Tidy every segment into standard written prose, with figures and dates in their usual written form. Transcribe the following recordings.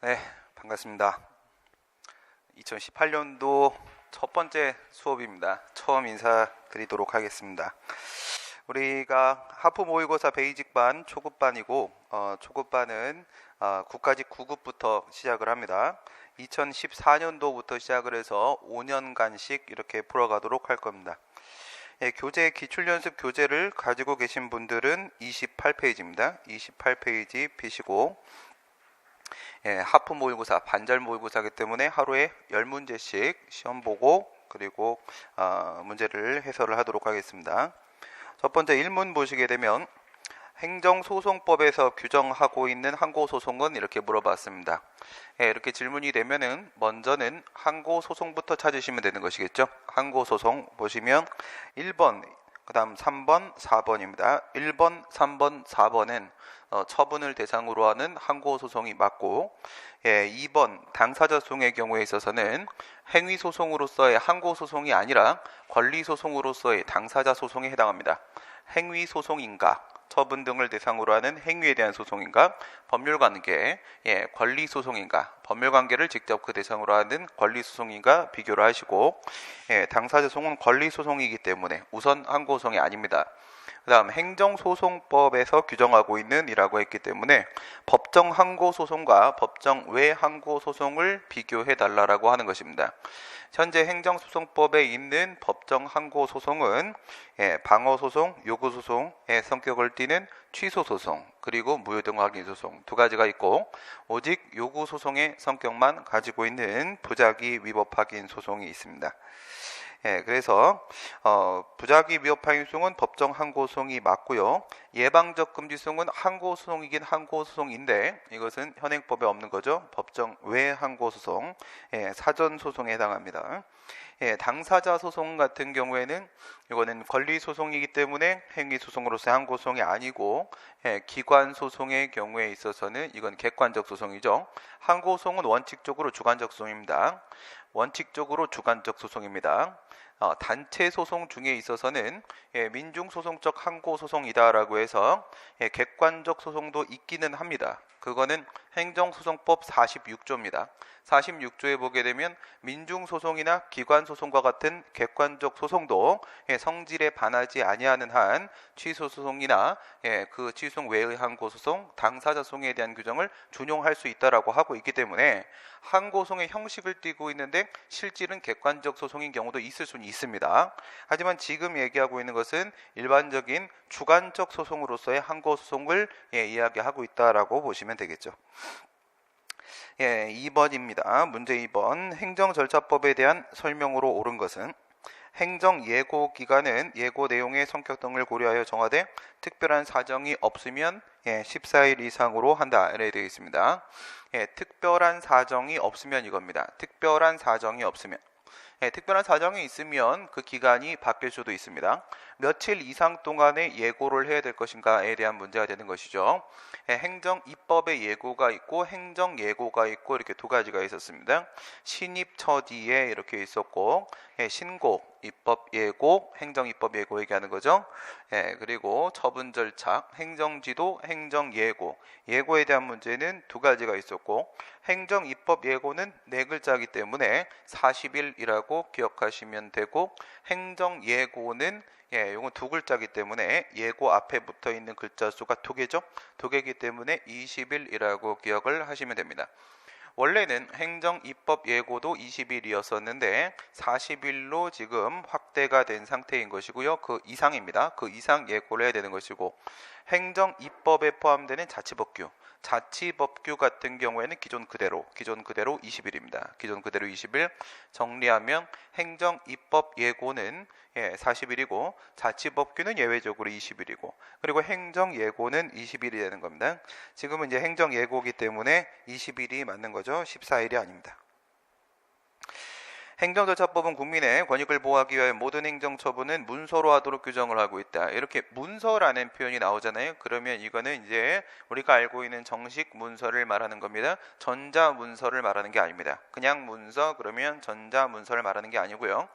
네, 반갑습니다. 2018년도 첫 번째 수업입니다. 처음 인사드리도록 하겠습니다. 우리가 하프 모의고사 베이직반 초급반이고 초급반은 국가직 9급부터 시작을 합니다. 2014년도부터 시작을 해서 5년간씩 이렇게 풀어가도록 할 겁니다. 교재 기출연습 교재를 가지고 계신 분들은 28페이지입니다. 28페이지 피시고 하프 모의고사, 반절 모의고사이기 때문에 하루에 10문제씩 시험 보고 그리고 문제를 해설을 하도록 하겠습니다. 첫 번째 1문 보시게 되면 행정소송법에서 규정하고 있는 항고소송은 이렇게 물어봤습니다. 이렇게 질문이 되면은 먼저는 항고소송부터 찾으시면 되는 것이겠죠. 항고소송 보시면 1번, 그 다음 3번, 4번입니다. 1번, 3번, 4번은 처분을 대상으로 하는 항고소송이 맞고 2번 당사자 소송의 경우에 있어서는 행위소송으로서의 항고소송이 아니라 권리소송으로서의 당사자 소송에 해당합니다. 행위소송인가 처분 등을 대상으로 하는 행위에 대한 소송인가 법률관계 권리소송인가 법률관계를 직접 그 대상으로 하는 권리소송인가 비교를 하시고 당사자 소송은 권리소송이기 때문에 우선 항고소송이 아닙니다. 그 다음 행정소송법에서 규정하고 있는 이라고 했기 때문에 법정 항고소송과 법정 외 항고소송을 비교해 달라고 하는 것입니다. 현재 행정소송법에 있는 법정 항고소송은 방어소송, 요구소송의 성격을 띠는 취소소송 그리고 무효등 확인소송 두 가지가 있고 오직 요구소송의 성격만 가지고 있는 부작위 위법 확인 소송이 있습니다. 그래서 부작위 위법 확인 소송은 법정 항고소송이 맞고요. 예방적 금지소송은 항고소송이긴 항고소송인데 이것은 현행법에 없는 거죠. 법정 외 항고소송, 사전소송에 해당합니다. 당사자 소송 같은 경우에는 이거는 권리소송이기 때문에 행위소송으로서의 항고소송이 아니고 기관소송의 경우에 있어서는 이건 객관적 소송이죠. 항고소송은 원칙적으로 주관적 소송입니다. 원칙적으로 주관적 소송입니다. 단체 소송 중에 있어서는 민중소송적 항고소송이다라고 해서 객관적 소송도 있기는 합니다. 그거는 행정소송법 46조입니다. 46조에 보게 되면 민중소송이나 기관소송과 같은 객관적 소송도 성질에 반하지 아니하는 한 취소소송이나 그 취소송 외의 항고소송, 당사자 소송에 대한 규정을 준용할 수 있다라고 하고 있기 때문에 항고소송의 형식을 띠고 있는데 실질은 객관적 소송인 경우도 있을 수는 있습니다. 하지만 지금 얘기하고 있는 것은 일반적인 주관적 소송으로서의 항고소송을 이야기하고 있다라고 보시면 되겠죠. 2번입니다. 문제 2번. 행정절차법에 대한 설명으로 옳은 것은 행정예고기간은 예고 내용의 성격 등을 고려하여 정하되 특별한 사정이 없으면 14일 이상으로 한다. 이렇게 되어 있습니다. 특별한 사정이 없으면 이겁니다. 특별한 사정이 없으면 특별한 사정이 있으면 그 기간이 바뀔 수도 있습니다. 며칠 이상 동안에 예고를 해야 될 것인가에 대한 문제가 되는 것이죠. 행정입법의 예고가 있고 행정예고가 있고 이렇게 두 가지가 있었습니다. 신입처지에 이렇게 있었고 신고, 입법예고, 행정입법예고 얘기하는 거죠. 그리고 처분 절차, 행정지도, 행정예고, 예고에 대한 문제는 두 가지가 있었고 행정입법예고는 네 글자이기 때문에 40일이라고 기억하시면 되고 행정예고는 이건 두 글자이기 때문에 예고 앞에 붙어 있는 글자 수가 두 개죠. 두 개이기 때문에 20일이라고 기억을 하시면 됩니다. 원래는 행정입법 예고도 20일이었었는데 40일로 지금 확대가 된 상태인 것이고요. 그 이상입니다. 그 이상 예고를 해야 되는 것이고 행정입법에 포함되는 자치법규 같은 경우에는 기존 그대로 20일입니다. 기존 그대로 20일 정리하면 행정입법 예고는 40일이고 자치법규는 예외적으로 20일이고 그리고 행정예고는 20일이 되는 겁니다. 지금은 이제 행정예고이기 때문에 20일이 맞는 거죠. 14일이 아닙니다. 행정절차법은 국민의 권익을 보호하기 위하여 모든 행정처분은 문서로 하도록 규정을 하고 있다. 이렇게 문서라는 표현이 나오잖아요. 그러면 이거는 이제 우리가 알고 있는 정식 문서를 말하는 겁니다. 전자문서를 말하는 게 아닙니다. 그냥 문서 그러면 전자문서를 말하는 게 아니고요.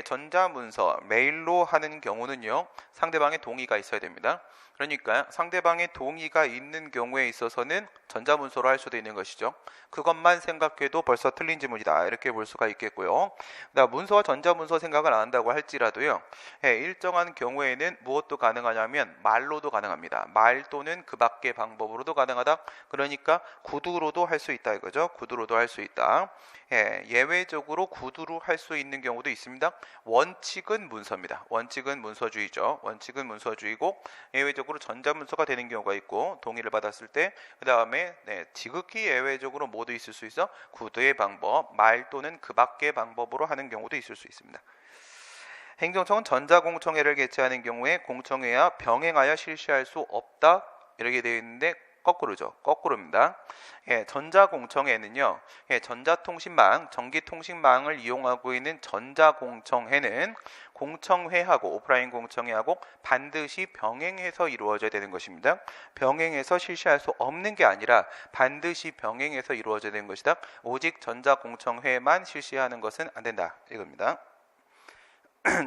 전자문서, 메일로 하는 경우는요. 상대방의 동의가 있어야 됩니다. 그러니까 상대방의 동의가 있는 경우에 있어서는 전자문서로 할 수도 있는 것이죠. 그것만 생각해도 벌써 틀린 지문이다 이렇게 볼 수가 있겠고요. 그다음 문서와 전자문서 생각을 안 한다고 할지라도요. 일정한 경우에는 무엇도 가능하냐면 말로도 가능합니다. 말 또는 그 밖의 방법으로도 가능하다. 그러니까 구두로도 할 수 있다 이거죠. 구두로도 할 수 있다. 예외적으로 구두로 할 수 있는 경우도 있습니다. 원칙은 문서입니다. 원칙은 문서주의죠. 원칙은 문서주의고 예외적으로 전자문서가 되는 경우가 있고 동의를 받았을 때 그 다음에 지극히 예외적으로 모두 있을 수 있어 구두의 방법, 말 또는 그 밖의 방법으로 하는 경우도 있을 수 있습니다. 행정청은 전자공청회를 개최하는 경우에 공청회와 병행하여 실시할 수 없다 이렇게 되어 있는데 거꾸로죠. 거꾸로입니다. 전자공청회는요. 전자통신망, 전기통신망을 이용하고 있는 전자공청회는 공청회하고 오프라인 공청회하고 반드시 병행해서 이루어져야 되는 것입니다. 병행해서 실시할 수 없는 게 아니라 반드시 병행해서 이루어져야 되는 것이다. 오직 전자공청회만 실시하는 것은 안 된다. 이겁니다.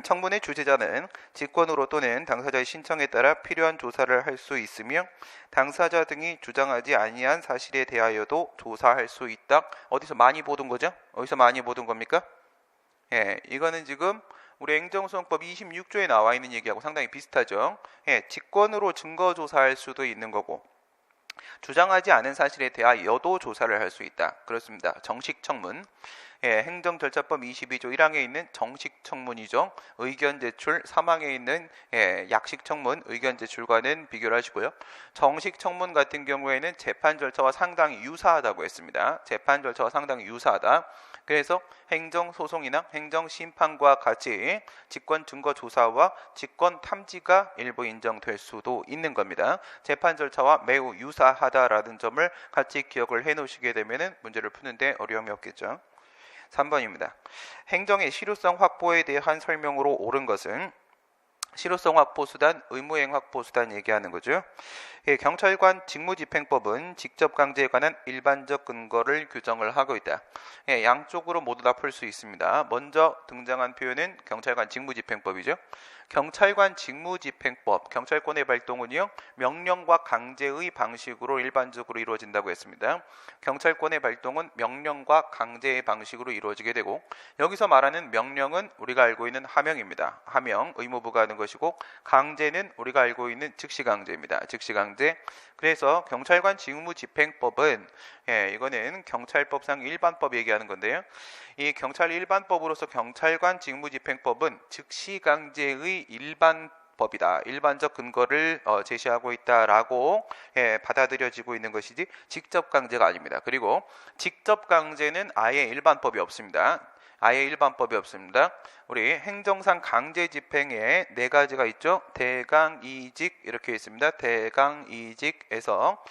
청문회 주재자는 직권으로 또는 당사자의 신청에 따라 필요한 조사를 할 수 있으며 당사자 등이 주장하지 아니한 사실에 대하여도 조사할 수 있다. 어디서 많이 보던 거죠? 어디서 많이 보던 겁니까? 이거는 지금 우리 행정소송법 26조에 나와 있는 얘기하고 상당히 비슷하죠. 직권으로 증거 조사할 수도 있는 거고 주장하지 않은 사실에 대하여도 조사를 할 수 있다. 그렇습니다. 정식 청문. 행정절차법 22조 1항에 있는 정식 청문이죠. 의견 제출 3항에 있는 약식 청문, 의견 제출과는 비교를 하시고요. 정식 청문 같은 경우에는 재판 절차와 상당히 유사하다고 했습니다. 재판 절차와 상당히 유사하다. 그래서 행정소송이나 행정심판과 같이 직권 증거 조사와 직권 탐지가 일부 인정될 수도 있는 겁니다. 재판 절차와 매우 유사하다라는 점을 같이 기억을 해 놓으시게 되면 문제를 푸는데 어려움이 없겠죠. 3번입니다. 행정의 실효성 확보에 대한 설명으로 옳은 것은 실효성 확보 수단, 의무행 확보 수단 얘기하는 거죠. 경찰관 직무집행법은 직접 강제에 관한 일반적 근거를 규정을 하고 있다. 양쪽으로 모두 다 풀 수 있습니다. 먼저 등장한 표현은 경찰관 직무집행법이죠. 경찰관 직무집행법, 경찰권의 발동은요 명령과 강제의 방식으로 일반적으로 이루어진다고 했습니다. 경찰권의 발동은 명령과 강제의 방식으로 이루어지게 되고 여기서 말하는 명령은 우리가 알고 있는 하명입니다. 하명, 의무부가 하는 것이고 강제는 우리가 알고 있는 즉시강제입니다. 즉시강제. 그래서 경찰관 직무집행법은 이거는 경찰법상 일반법 얘기하는 건데요. 이 경찰 일반법으로서 경찰관 직무집행법은 즉시강제의 일반법이다. 일반적 근거를 제시하고 있다라고 받아들여지고 있는 것이지 직접 강제가 아닙니다. 그리고 직접 강제는 아예 일반법이 없습니다. 아예 일반법이 없습니다. 우리 행정상 강제 집행에 네 가지가 있죠. 대강이직 이렇게 있습니다. 대강이직에서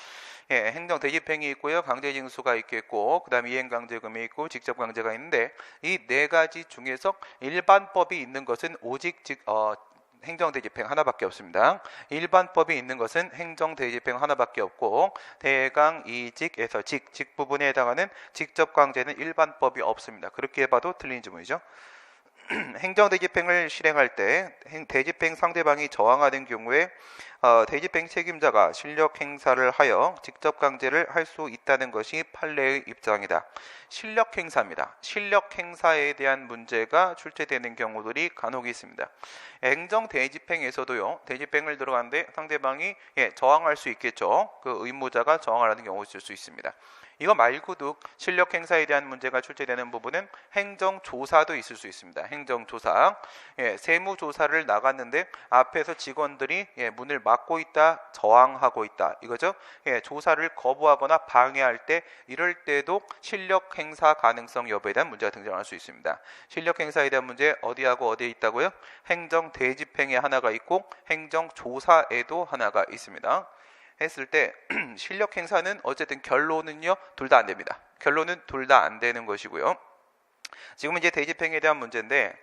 행정 대집행이 있고요. 강제징수가 있겠고 그 다음에 이행강제금이 있고 직접강제가 있는데 이 네 가지 중에서 일반법이 있는 것은 오직 행정대집행 하나밖에 없습니다. 일반법이 있는 것은 행정대집행 하나밖에 없고 대강이직에서 직 부분에 해당하는 직접강제는 일반법이 없습니다. 그렇게 봐도 틀린 지문이죠. 행정대집행을 실행할 때 대집행 상대방이 저항하는 경우에 대집행 책임자가 실력 행사를 하여 직접 강제를 할 수 있다는 것이 판례의 입장이다. 실력 행사입니다. 실력 행사에 대한 문제가 출제되는 경우들이 간혹 있습니다. 행정 대집행에서도요. 대집행을 들어가는데 상대방이 저항할 수 있겠죠. 그 의무자가 저항하는 경우가 있을 수 있습니다. 이거 말고도 실력 행사에 대한 문제가 출제되는 부분은 행정조사도 있을 수 있습니다. 행정조사. 세무조사를 나갔는데 앞에서 직원들이 문을 막고 있다, 저항하고 있다. 이거죠. 조사를 거부하거나 방해할 때 이럴 때도 실력 행사 가능성 여부에 대한 문제가 등장할 수 있습니다. 실력 행사에 대한 문제 어디하고 어디에 있다고요? 행정 대집행에 하나가 있고 행정조사에도 하나가 있습니다. 했을 때 실력 행사는 어쨌든 결론은요 둘 다 안 됩니다. 결론은 둘 다 안 되는 것이고요. 지금은 이제 대집행에 대한 문제인데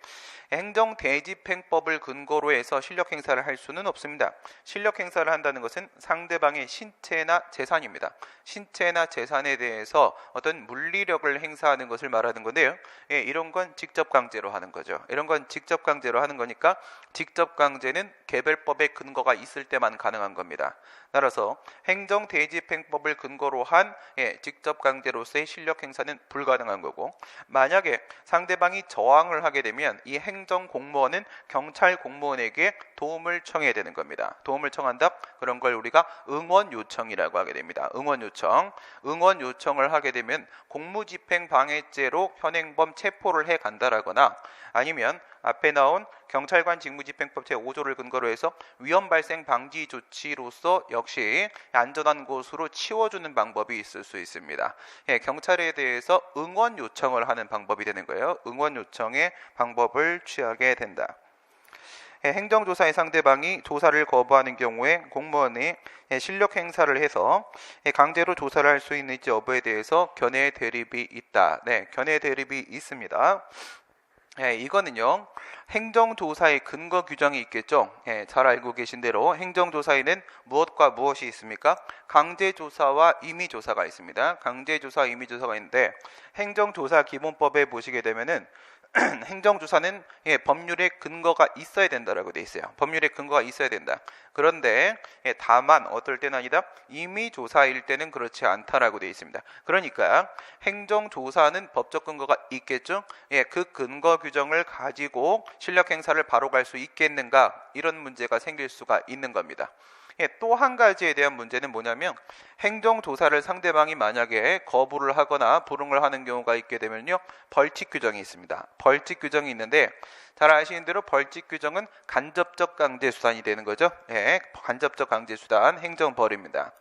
행정대집행법을 근거로 해서 실력 행사를 할 수는 없습니다. 실력 행사를 한다는 것은 상대방의 신체나 재산입니다. 신체나 재산에 대해서 어떤 물리력을 행사하는 것을 말하는 건데요. 이런 건 직접 강제로 하는 거죠. 이런 건 직접 강제로 하는 거니까 직접 강제는 개별법의 근거가 있을 때만 가능한 겁니다. 따라서 행정대집행법을 근거로 한 직접 강제로서의 실력 행사는 불가능한 거고, 만약에 상대방이 저항을 하게 되면 이 행정공무원은 경찰 공무원에게 도움을 청해야 되는 겁니다. 도움을 청한다? 그런 걸 우리가 응원 요청이라고 하게 됩니다. 응원 요청을 하게 되면 공무집행방해죄로 현행범 체포를 해 간다라거나, 아니면 앞에 나온 경찰관 직무집행법 제5조를 근거로 해서 위험 발생 방지 조치로서 역시 안전한 곳으로 치워주는 방법이 있을 수 있습니다. 경찰에 대해서 응원 요청을 하는 방법이 되는 거예요. 응원 요청의 방법을 취하게 된다. 행정조사의 상대방이 조사를 거부하는 경우에 공무원이 실력 행사를 해서 강제로 조사를 할 수 있는지 여부에 대해서 견해 대립이 있다. 견해 대립이 있습니다. 이거는요, 행정조사의 근거 규정이 있겠죠. 잘 알고 계신 대로 행정조사에는 무엇과 무엇이 있습니까? 강제조사와 임의조사가 있습니다. 강제조사, 임의조사가 있는데, 행정조사 기본법에 보시게 되면은 행정조사는 법률의 근거가 있어야 된다라고 돼 있어요. 법률의 근거가 있어야 된다. 그런데 다만 어떨 때는 아니다, 임의조사일 때는 그렇지 않다라고 돼 있습니다. 그러니까 행정조사는 법적 근거가 있겠죠. 그 근거 규정을 가지고 실력 행사를 바로 갈 수 있겠는가, 이런 문제가 생길 수가 있는 겁니다. 또 한 가지에 대한 문제는 뭐냐면, 행정조사를 상대방이 만약에 거부를 하거나 불응을 하는 경우가 있게 되면요, 벌칙 규정이 있습니다. 벌칙 규정이 있는데, 잘 아시는 대로 벌칙 규정은 간접적 강제수단이 되는 거죠. 간접적 강제수단, 행정벌입니다.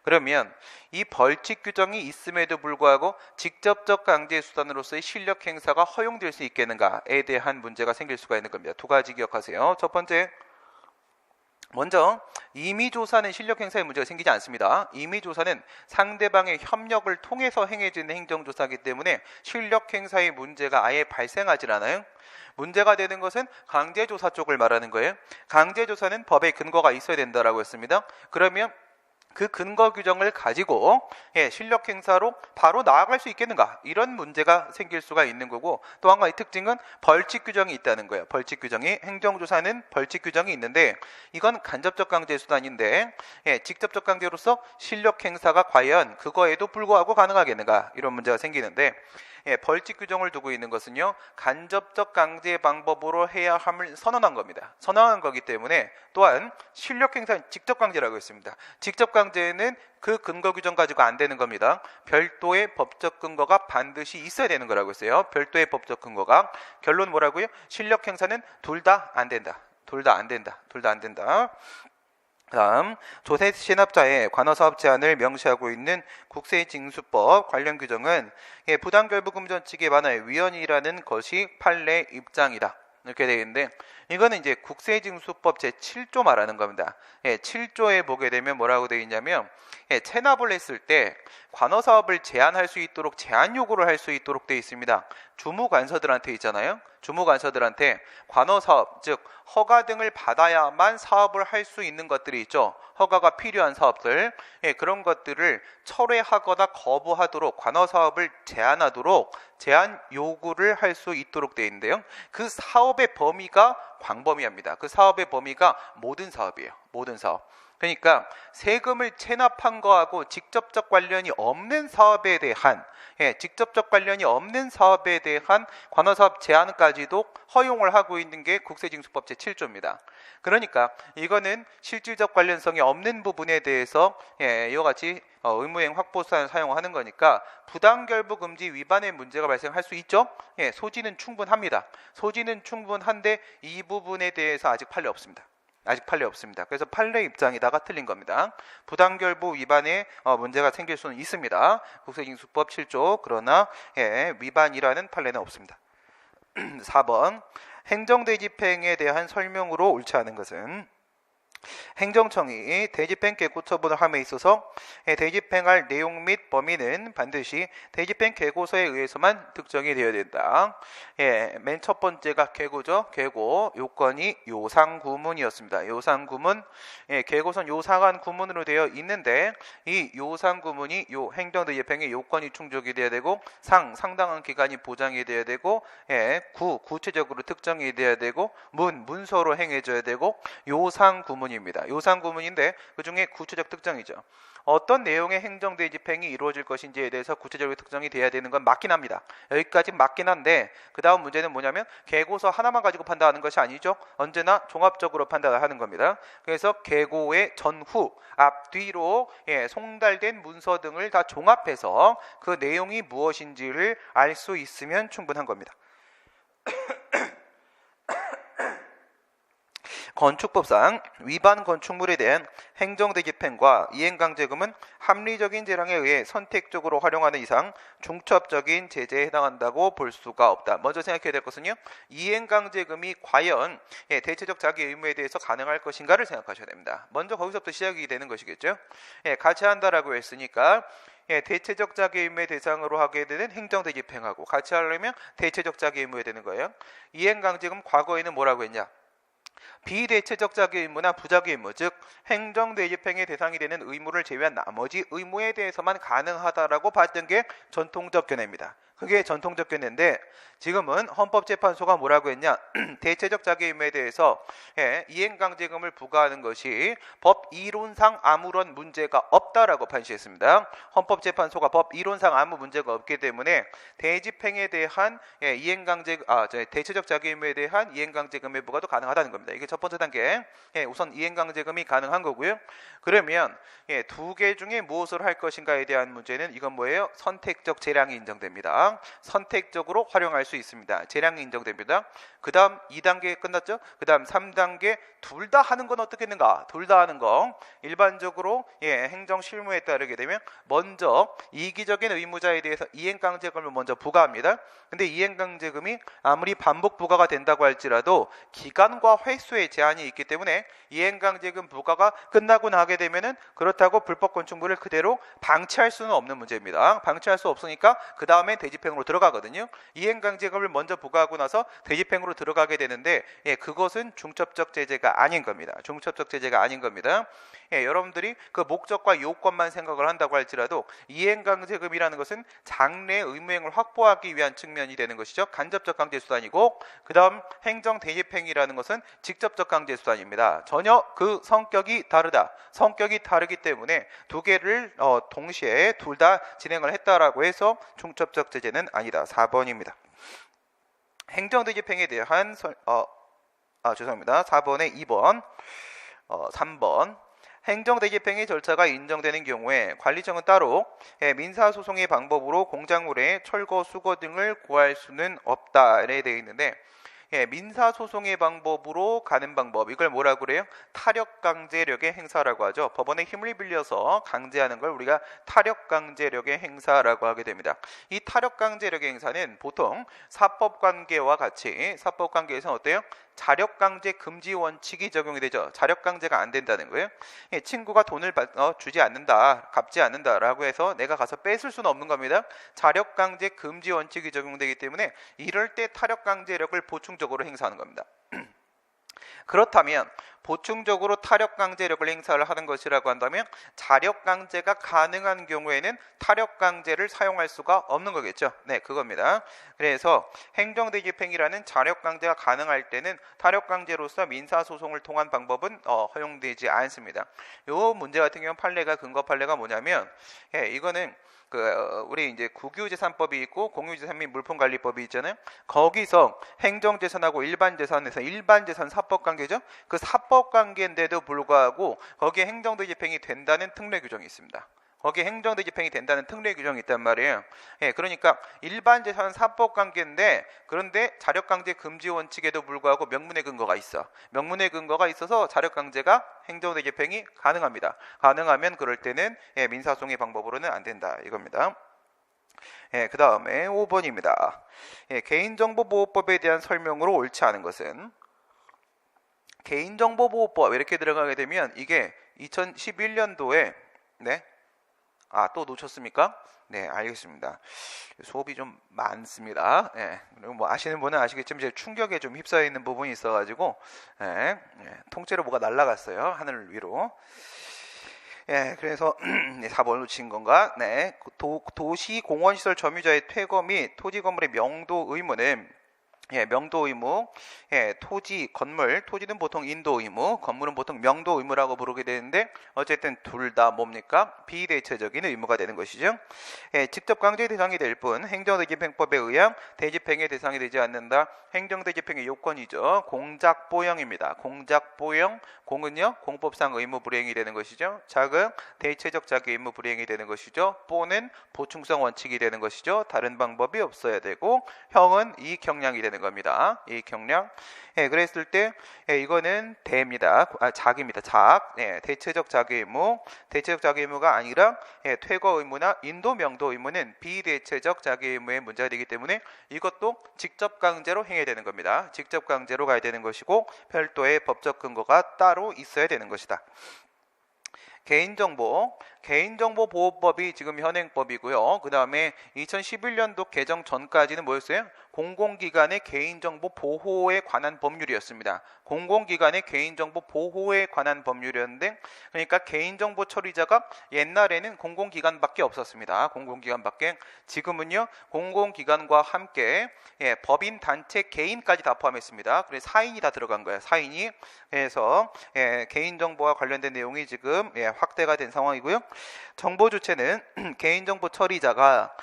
그러면 이 벌칙 규정이 있음에도 불구하고 직접적 강제수단으로서의 실력 행사가 허용될 수 있겠는가에 대한 문제가 생길 수가 있는 겁니다. 두 가지 기억하세요. 첫 번째, 먼저 임의조사는 실력 행사에 문제가 생기지 않습니다. 임의조사는 상대방의 협력을 통해서 행해지는 행정조사이기 때문에 실력 행사의 문제가 아예 발생하지 않아요. 문제가 되는 것은 강제조사 쪽을 말하는 거예요. 강제조사는 법의 근거가 있어야 된다라고 했습니다. 그러면 그 근거 규정을 가지고 실력 행사로 바로 나아갈 수 있겠는가, 이런 문제가 생길 수가 있는 거고, 또 한 가지 특징은 벌칙 규정이 있다는 거예요. 벌칙 규정이, 행정조사는 벌칙 규정이 있는데 이건 간접적 강제 수단인데 직접적 강제로서 실력 행사가 과연 그거에도 불구하고 가능하겠는가, 이런 문제가 생기는데, 벌칙 규정을 두고 있는 것은요, 간접적 강제 방법으로 해야 함을 선언한 겁니다. 선언한 거기 때문에, 또한 실력 행사는 직접 강제라고 했습니다. 직접 강제는 그 근거 규정 가지고 안 되는 겁니다. 별도의 법적 근거가 반드시 있어야 되는 거라고 했어요. 별도의 법적 근거가. 결론 뭐라고요? 실력 행사는 둘 다 안 된다. 둘 다 안 된다. 둘 다 안 된다. 다음, 조세 신압자의 관어사업 제한을 명시하고 있는 국세징수법 관련 규정은 부당결부금 전칙에 관하여 위헌이라는 것이 판례 입장이다, 이렇게 되어 있는데, 이거는 이제 국세징수법 제7조 말하는 겁니다. 7조에 보게 되면 뭐라고 되어 있냐면, 체납을 했을 때 관어사업을 제한할 수 있도록 제한 요구를 할 수 있도록 되어 있습니다. 주무관서들한테 있잖아요. 주무관서들한테 관어사업, 즉 허가 등을 받아야만 사업을 할 수 있는 것들이 있죠. 허가가 필요한 사업들, 그런 것들을 철회하거나 거부하도록, 관어사업을 제한하도록 제한 요구를 할 수 있도록 되어 있는데요. 그 사업의 범위가 광범위합니다. 그 사업의 범위가 모든 사업이에요. 모든 사업. 그러니까 세금을 체납한 거하고 직접적 관련이 없는 사업에 대한, 직접적 관련이 없는 사업에 대한 관어사업 제한까지도 허용을 하고 있는 게 국세징수법 제7조입니다. 그러니까 이거는 실질적 관련성이 없는 부분에 대해서 이와 같이 의무행 확보수단을 사용하는 거니까 부당결부금지 위반의 문제가 발생할 수 있죠. 소지는 충분합니다. 소지는 충분한데 이 부분에 대해서 아직 판례 없습니다. 아직 판례 없습니다. 그래서 판례 입장이다가 틀린 겁니다. 부당결부 위반에 문제가 생길 수는 있습니다. 국세징수법 7조, 그러나 위반이라는 판례는 없습니다. 4번, 행정대집행에 대한 설명으로 옳지 않은 것은 행정청이 대집행 계고 처분을 함에 있어서 대집행할 내용 및 범위는 반드시 대집행 계고서에 의해서만 특정이 되어야 된다. 맨 첫 번째가 계고죠. 계고 요건이 요상구문이었습니다. 요상구문, 계고선 요상한 구문으로 되어 있는데 이 요상구문이 요 행정대집행의 요건이 충족이 돼야 되고 상당한 기간이 보장이 돼야 되고 구체적으로 특정이 돼야 되고 문서로 행해져야 되고 요상구문입니다. 요상구문인데 그중에 구체적 특정이죠. 어떤 내용의 행정대집행이 이루어질 것인지에 대해서 구체적으로 특정이 돼야 되는 건 맞긴 합니다. 여기까지 맞긴 한데 그 다음 문제는 뭐냐면 계고서 하나만 가지고 판단하는 것이 아니죠. 언제나 종합적으로 판단을 하는 겁니다. 그래서 계고의 전후, 앞뒤로 송달된 문서 등을 다 종합해서 그 내용이 무엇인지를 알 수 있으면 충분한 겁니다. 건축법상 위반 건축물에 대한 행정대집행과 이행강제금은 합리적인 재량에 의해 선택적으로 활용하는 이상 중첩적인 제재에 해당한다고 볼 수가 없다. 먼저 생각해야 될 것은요, 이행강제금이 과연 대체적 자기 의무에 대해서 가능할 것인가를 생각하셔야 됩니다. 먼저 거기서부터 시작이 되는 것이겠죠. 같이 한다라고 했으니까 대체적 자기 의무의 대상으로 하게 되는 행정대집행하고 같이 하려면 대체적 자기 의무에 되는 거예요. 이행강제금 과거에는 뭐라고 했냐? 비대체적 자기 의무나 부자기 의무, 즉 행정대집행의 대상이 되는 의무를 제외한 나머지 의무에 대해서만 가능하다라고 봤던 게 전통적 견해입니다. 그게 전통적 견해인데 지금은 헌법재판소가 뭐라고 했냐? 대체적 자기 의무에 대해서 이행강제금을 부과하는 것이 법 이론상 아무런 문제가 없다라고 판시했습니다. 헌법재판소가 법 이론상 아무 문제가 없기 때문에 대집행에 대한 대체적 자기 의무에 대한 이행강제금의 부과도 가능하다는 겁니다. 이게 첫 번째 단계. 우선 이행강제금이 가능한 거고요. 그러면 두 개 중에 무엇을 할 것인가에 대한 문제는 이건 뭐예요? 선택적 재량이 인정됩니다. 선택적으로 활용할 수 있습니다. 재량이 인정됩니다. 그 다음 2단계 끝났죠? 그 다음 3단계 둘 다 하는 건 어떻겠는가? 둘 다 하는 거 일반적으로 행정 실무에 따르게 되면 먼저 이기적인 의무자에 대해서 이행강제금을 먼저 부과합니다. 근데 이행강제금이 아무리 반복 부과가 된다고 할지라도 기간과 횟수에 제한이 있기 때문에 이행강제금 부과가 끝나고 나게 되면은 그렇다고 불법 건축물을 그대로 방치할 수는 없는 문제입니다. 방치할 수 없으니까 그 다음에 대집행으로 들어가거든요. 이행강제금을 먼저 부과하고 나서 대집행으로 들어가게 되는데 그것은 중첩적 제재가 아닌 겁니다. 중첩적 제재가 아닌 겁니다. 여러분들이 그 목적과 요건만 생각을 한다고 할지라도 이행강제금이라는 것은 장래 의무행을 확보하기 위한 측면이 되는 것이죠. 간접적 강제수단이고 그 다음 행정대집행이라는 것은 직접적 강제수단입니다. 전혀 그 성격이 다르다. 성격이 다르기 때문에 두 개를 동시에 둘 다 진행을 했다라고 해서 중첩적 제재는 아니다. 4번입니다. 행정대집행에 대한 4번에 2번 3번 행정대집행의 절차가 인정되는 경우에 관리청은 따로 민사소송의 방법으로 공작물의 철거, 수거 등을 고할 수는 없다에 되어 있는데 민사소송의 방법으로 가는 방법, 이걸 뭐라고 그래요? 타력강제력의 행사라고 하죠. 법원의 힘을 빌려서 강제하는 걸 우리가 타력강제력의 행사라고 하게 됩니다. 이 타력강제력의 행사는 보통 사법관계와 같이 사법관계에서는 어때요? 자력강제 금지 원칙이 적용이 되죠. 자력강제가 안 된다는 거예요. 친구가 돈을 주지 않는다, 갚지 않는다라고 해서 내가 가서 뺏을 수는 없는 겁니다. 자력강제 금지 원칙이 적용되기 때문에 이럴 때 타력강제력을 보충적으로 행사하는 겁니다. 그렇다면 보충적으로 타력강제력을 행사를 하는 것이라고 한다면 자력강제가 가능한 경우에는 타력강제를 사용할 수가 없는 거겠죠. 네, 그겁니다. 그래서 행정대집행이라는 자력강제가 가능할 때는 타력강제로서 민사소송을 통한 방법은 허용되지 않습니다. 이 문제 같은 경우는 근거 판례가 뭐냐면 이거는 우리 이제 국유재산법이 있고 공유재산 및 물품관리법이 있잖아요. 거기서 행정재산하고 일반재산에서 일반재산 사법관계죠. 그 사법관계인데도 불구하고 거기에 행정대집행이 된다는 특례 규정이 있습니다. 거기에 행정대집행이 된다는 특례 규정이 있단 말이에요. 그러니까 일반재산 사법관계인데 그런데 자력강제 금지 원칙에도 불구하고 명문의 근거가 있어. 명문의 근거가 있어서 자력강제가 행정대집행이 가능합니다. 가능하면 그럴 때는 민사소송의 방법으로는 안 된다 이겁니다. 그 다음에 5번입니다. 개인정보보호법에 대한 설명으로 옳지 않은 것은 개인정보보호법 이렇게 들어가게 되면 이게 2011년도에 네? 또 놓쳤습니까? 네, 알겠습니다. 수업이 좀 많습니다. 예, 그리고 뭐 아시는 분은 아시겠지만 제 충격에 좀 휩싸여 있는 부분이 있어가지고 통째로 뭐가 날아갔어요. 하늘 위로. 예, 그래서 4번을 놓친 건가? 네, 도시 공원시설 점유자의 퇴거 및 토지 건물의 명도 의무는 명도 의무, 토지, 건물, 토지는 보통 인도 의무, 건물은 보통 명도 의무라고 부르게 되는데 어쨌든 둘 다 뭡니까? 비대체적인 의무가 되는 것이죠. 직접 강제 대상이 될 뿐 행정대집행법에 의한 대집행의 대상이 되지 않는다. 행정대집행의 요건이죠. 공작보형입니다. 공작보형, 공은요 공법상 의무 불이행이 되는 것이죠. 작은 대체적 자기 의무 불이행이 되는 것이죠. 보는 보충성 원칙이 되는 것이죠. 다른 방법이 없어야 되고 형은 이익형량이 되는 겁니다. 이익형량. 그랬을 때 이거는 대입니다. 작입니다. 작. 대체적 자기 의무. 대체적 자기 의무가 아니라 퇴거 의무나 인도 명도 의무는 비대체적 자기 의무의 문제가 되기 때문에 이것도 직접 강제로 행해야 되는 겁니다. 직접 강제로 가야 되는 것이고 별도의 법적 근거가 따로 있어야 되는 것이다. 개인정보보호법이 지금 현행법이고요. 그 다음에 2011년도 개정 전까지는 뭐였어요? 공공기관의 개인정보 보호에 관한 법률이었습니다. 공공기관의 개인정보 보호에 관한 법률이었는데 그러니까 개인정보 처리자가 옛날에는 공공기관밖에 없었습니다. 공공기관밖에. 지금은요 공공기관과 함께 법인, 단체, 개인까지 다 포함했습니다. 그래서 사인이 다 들어간 거예요. 사인이. 그래서 개인정보와 관련된 내용이 지금 확대가 된 상황이고요. 정보 주체는 개인정보 처리자가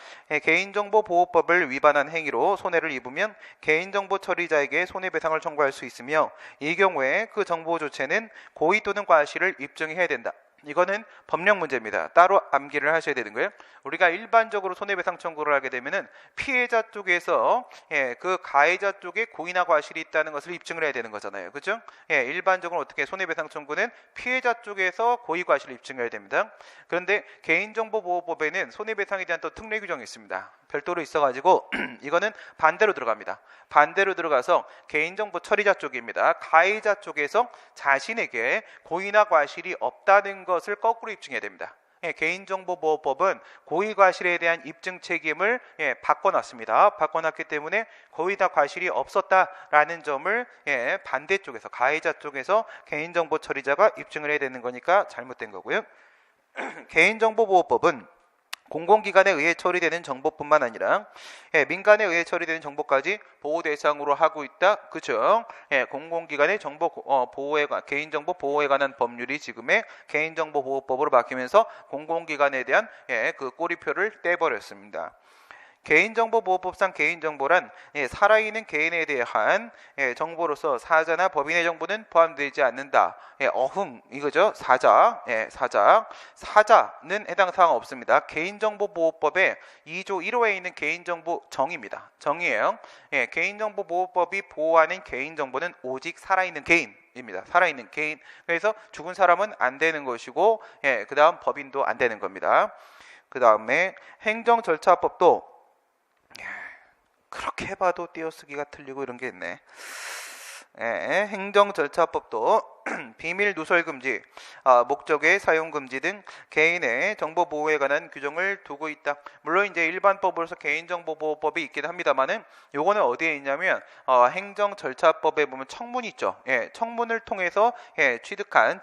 개인정보보호법을 위반한 행위로 손해를 입으면 개인정보 처리자에게 손해배상을 청구할 수 있으며 이 경우에 그 정보 주체는 고의 또는 과실을 입증해야 된다. 이거는 법령 문제입니다. 따로 암기를 하셔야 되는 거예요. 우리가 일반적으로 손해배상 청구를 하게 되면은 피해자 쪽에서 그 가해자 쪽에 고의나 과실이 있다는 것을 입증을 해야 되는 거잖아요. 그렇죠? 일반적으로 어떻게 손해배상 청구는 피해자 쪽에서 고의 과실을 입증해야 됩니다. 그런데 개인정보보호법에는 손해배상에 대한 또 특례 규정이 있습니다. 별도로 있어가지고 이거는 반대로 들어갑니다. 반대로 들어가서 개인정보 처리자 쪽입니다. 가해자 쪽에서 자신에게 고의나 과실이 없다는 것을 거꾸로 입증해야 됩니다. 개인정보보호법은 고의과실에 대한 입증 책임을 바꿔놨습니다. 바꿔놨기 때문에 고의나 과실이 없었다라는 점을 반대쪽에서 가해자 쪽에서 개인정보 처리자가 입증을 해야 되는 거니까 잘못된 거고요. 개인정보보호법은 공공기관에 의해 처리되는 정보뿐만 아니라 민간에 의해 처리되는 정보까지 보호 대상으로 하고 있다. 그렇죠? 공공기관의 정보 보호에 개인정보 보호에 관한 법률이 지금의 개인정보보호법으로 바뀌면서 공공기관에 대한 그 꼬리표를 떼버렸습니다. 개인정보보호법상 개인정보란 살아있는 개인에 대한 정보로서 사자나 법인의 정보는 포함되지 않는다. 어흥 이거죠. 사자는 해당 사항 없습니다. 개인정보보호법의 2조 1호에 있는 개인정보 정의입니다. 정의예요. 개인정보보호법이 보호하는 개인정보는 오직 살아있는 개인입니다. 살아있는 개인. 그래서 죽은 사람은 안 되는 것이고 그 다음 법인도 안 되는 겁니다. 그 다음에 행정절차법도 그렇게 해봐도 띄어쓰기가 틀리고 이런 게 있네. 행정절차법도 비밀 누설 금지, 목적의 사용 금지 등 개인의 정보 보호에 관한 규정을 두고 있다. 물론 이제 일반법으로서 개인정보보호법이 있긴 합니다만은 요거는 어디에 있냐면 행정절차법에 보면 청문이 있죠. 청문을 통해서 지득한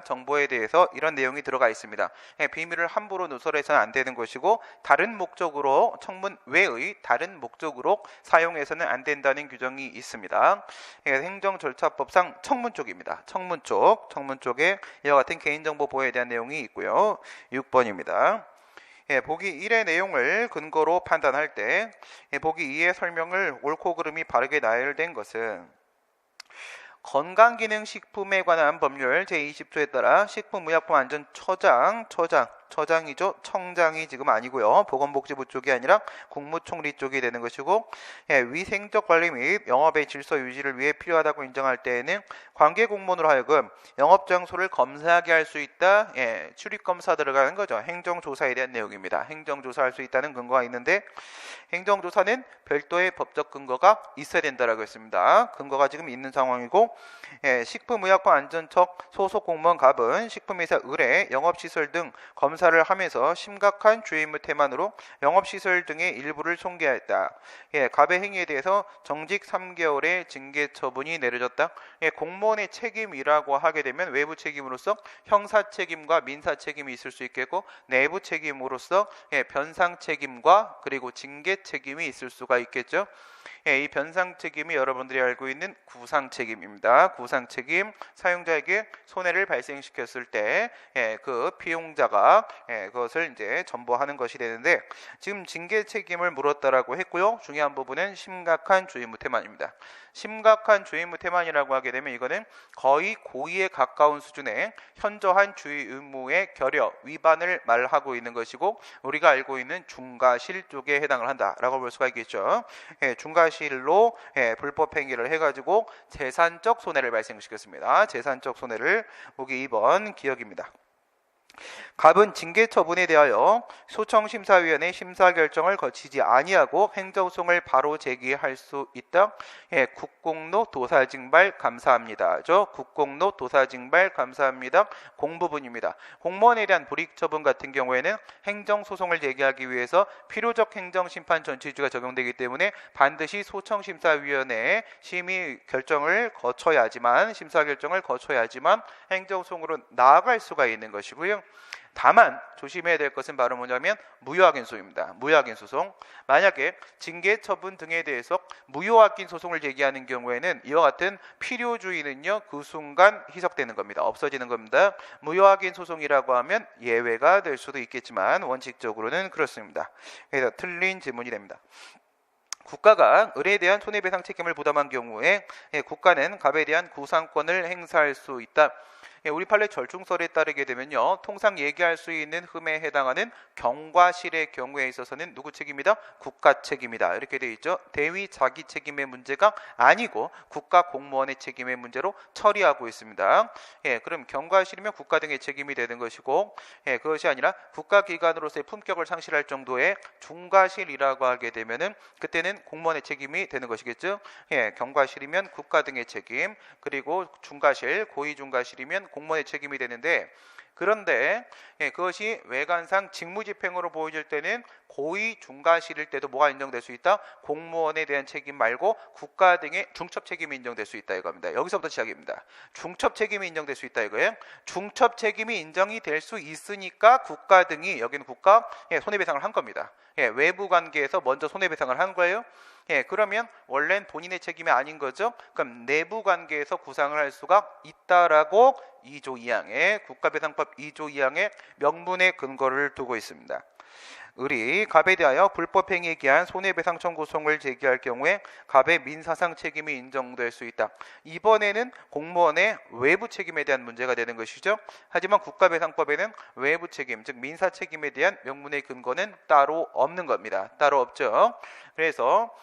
정보에 대해서 이런 내용이 들어가 있습니다. 비밀을 함부로 누설해서는 안 되는 것이고 다른 목적으로 청문 외의 다른 목적으로 사용해서는 안 된다는 규정이 있습니다. 행정절차법상 청문 쪽입니다. 청문 쪽에 이와 같은 개인정보 보호에 대한 내용이 있고요. 6번입니다. 보기 1의 내용을 근거로 판단할 때 보기 2의 설명을 옳고 그름이 바르게 나열된 것은 건강기능식품에 관한 법률 제20조에 따라 식품의약품안전처장 처장이죠. 청장이 지금 아니고요. 보건복지부 쪽이 아니라 국무총리 쪽이 되는 것이고, 위생적 관리 및 영업의 질서 유지를 위해 필요하다고 인정할 때에는 관계 공무원으로 하여금 영업 장소를 검사하게 할 수 있다. 출입 검사 들어가는 거죠. 행정조사에 대한 내용입니다. 행정조사할 수 있다는 근거가 있는데, 행정조사는 별도의 법적 근거가 있어야 된다라고 했습니다. 근거가 지금 있는 상황이고, 식품의약품안전처 소속 공무원 갑은 식품회사 의뢰, 영업시설 등 검사를 하면서 심각한 주의 의무 태만으로 영업시설 등의 일부를 손괴했다. 갑의 행위에 대해서 정직 3개월의 징계 처분이 내려졌다. 공무원의 책임이라고 하게 되면 외부 책임으로서 형사 책임과 민사 책임이 있을 수 있겠고, 내부 책임으로서 변상 책임과 그리고 징계 책임이 있을 수가 있겠죠. 이 변상 책임이 여러분들이 알고 있는 구상 책임입니다. 구상 책임, 사용자에게 손해를 발생시켰을 때 그 피용자가 그것을 이제 전보하는 것이 되는데, 지금 징계 책임을 물었다라고 했고요. 중요한 부분은 심각한 주의무 태만입니다. 심각한 주의무 태만이라고 하게 되면 이거는 거의 고의에 가까운 수준의 현저한 주의 의무의 결여, 위반을 말하고 있는 것이고, 우리가 알고 있는 중과실 쪽에 해당을 한다라고 볼 수가 있겠죠. 중과실로 불법 행위를 해가지고 재산적 손해를 발생시켰습니다. 재산적 손해를 보기 2번 기억입니다. 갑은 징계 처분에 대하여 소청심사위원회 심사 결정을 거치지 아니하고 행정소송을 바로 제기할 수 있다. 국공로 도사징발 감사합니다. 국공로 도사징발 감사합니다. 공부분입니다. 공무원에 대한 불이익 처분 같은 경우에는 행정소송을 제기하기 위해서 필요적 행정심판 전치주가 적용되기 때문에 반드시 소청심사위원회의 심의 결정을 거쳐야지만, 심사 결정을 거쳐야지만 행정소송으로 나아갈 수가 있는 것이고요. 다만 조심해야 될 것은 바로 뭐냐면 무효확인 소송입니다. 무효확인 소송. 만약에 징계 처분 등에 대해서 무효확인 소송을 제기하는 경우에는 이와 같은 필요주의는요, 그 순간 희석되는 겁니다. 없어지는 겁니다. 무효확인 소송이라고 하면 예외가 될 수도 있겠지만 원칙적으로는 그렇습니다. 그래서 틀린 질문이 됩니다. 국가가 을에 대한 손해배상 책임을 부담한 경우에 국가는 갑에 대한 구상권을 행사할 수 있다. 우리 판례 절충설에 따르게 되면요, 통상 얘기할 수 있는 흠에 해당하는 경과실의 경우에 있어서는 누구 책임이다? 국가 책임이다. 이렇게 되어 있죠. 대위 자기 책임의 문제가 아니고 국가 공무원의 책임의 문제로 처리하고 있습니다. 그럼 경과실이면 국가 등의 책임이 되는 것이고, 그것이 아니라 국가기관으로서의 품격을 상실할 정도의 중과실이라고 하게 되면은 그때는 공무원의 책임이 되는 것이겠죠. 경과실이면 국가 등의 책임, 그리고 중과실, 고의중과실이면 공무원의 책임이 되는데, 그런데 그것이 외관상 직무집행으로 보여질 때는 고의 중과실일 때도 뭐가 인정될 수 있다? 공무원에 대한 책임 말고 국가 등의 중첩 책임이 인정될 수 있다 이겁니다. 여기서부터 시작입니다. 중첩 책임이 인정될 수 있다 이거예요. 중첩 책임이 인정이 될 수 있으니까 국가 등이, 여기는 국가 손해배상을 한 겁니다. 외부 관계에서 먼저 손해배상을 한 거예요. 그러면 원래는 본인의 책임이 아닌 거죠. 그럼 내부 관계에서 구상을 할 수가 있다라고 2조 2항의 국가배상법 2조 2항의 명문의 근거를 두고 있습니다. 을이 갑에 대하여 불법행위에 기한 손해배상 청구소송을 제기할 경우에 갑의 민사상 책임이 인정될 수 있다. 이번에는 공무원의 외부 책임에 대한 문제가 되는 것이죠. 하지만 국가배상법에는 외부 책임, 즉 민사 책임에 대한 명문의 근거는 따로 없는 겁니다. 따로 없죠. 그래서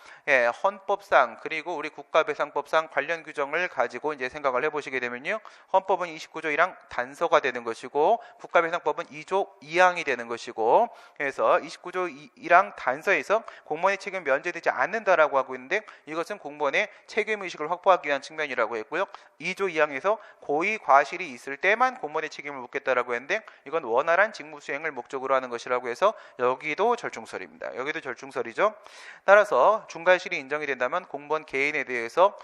헌법상 그리고 우리 국가배상법상 관련 규정을 가지고 이제 생각을 해보시게 되면요, 헌법은 29조 1항 단서가 되는 것이고 국가배상법은 2조 2항이 되는 것이고, 그래서 29조 1항 단서에서 공무원의 책임 면제되지 않는다라고 하고 있는데, 이것은 공무원의 책임의식을 확보하기 위한 측면이라고 했고요. 2조 2항에서 고의 과실이 있을 때만 공무원의 책임을 묻겠다라고 했는데, 이건 원활한 직무 수행을 목적으로 하는 것이라고 해서 여기도 절충설입니다. 여기도 절충설이죠. 따라서 중과실이 인정이 된다면 공무원 개인에 대해서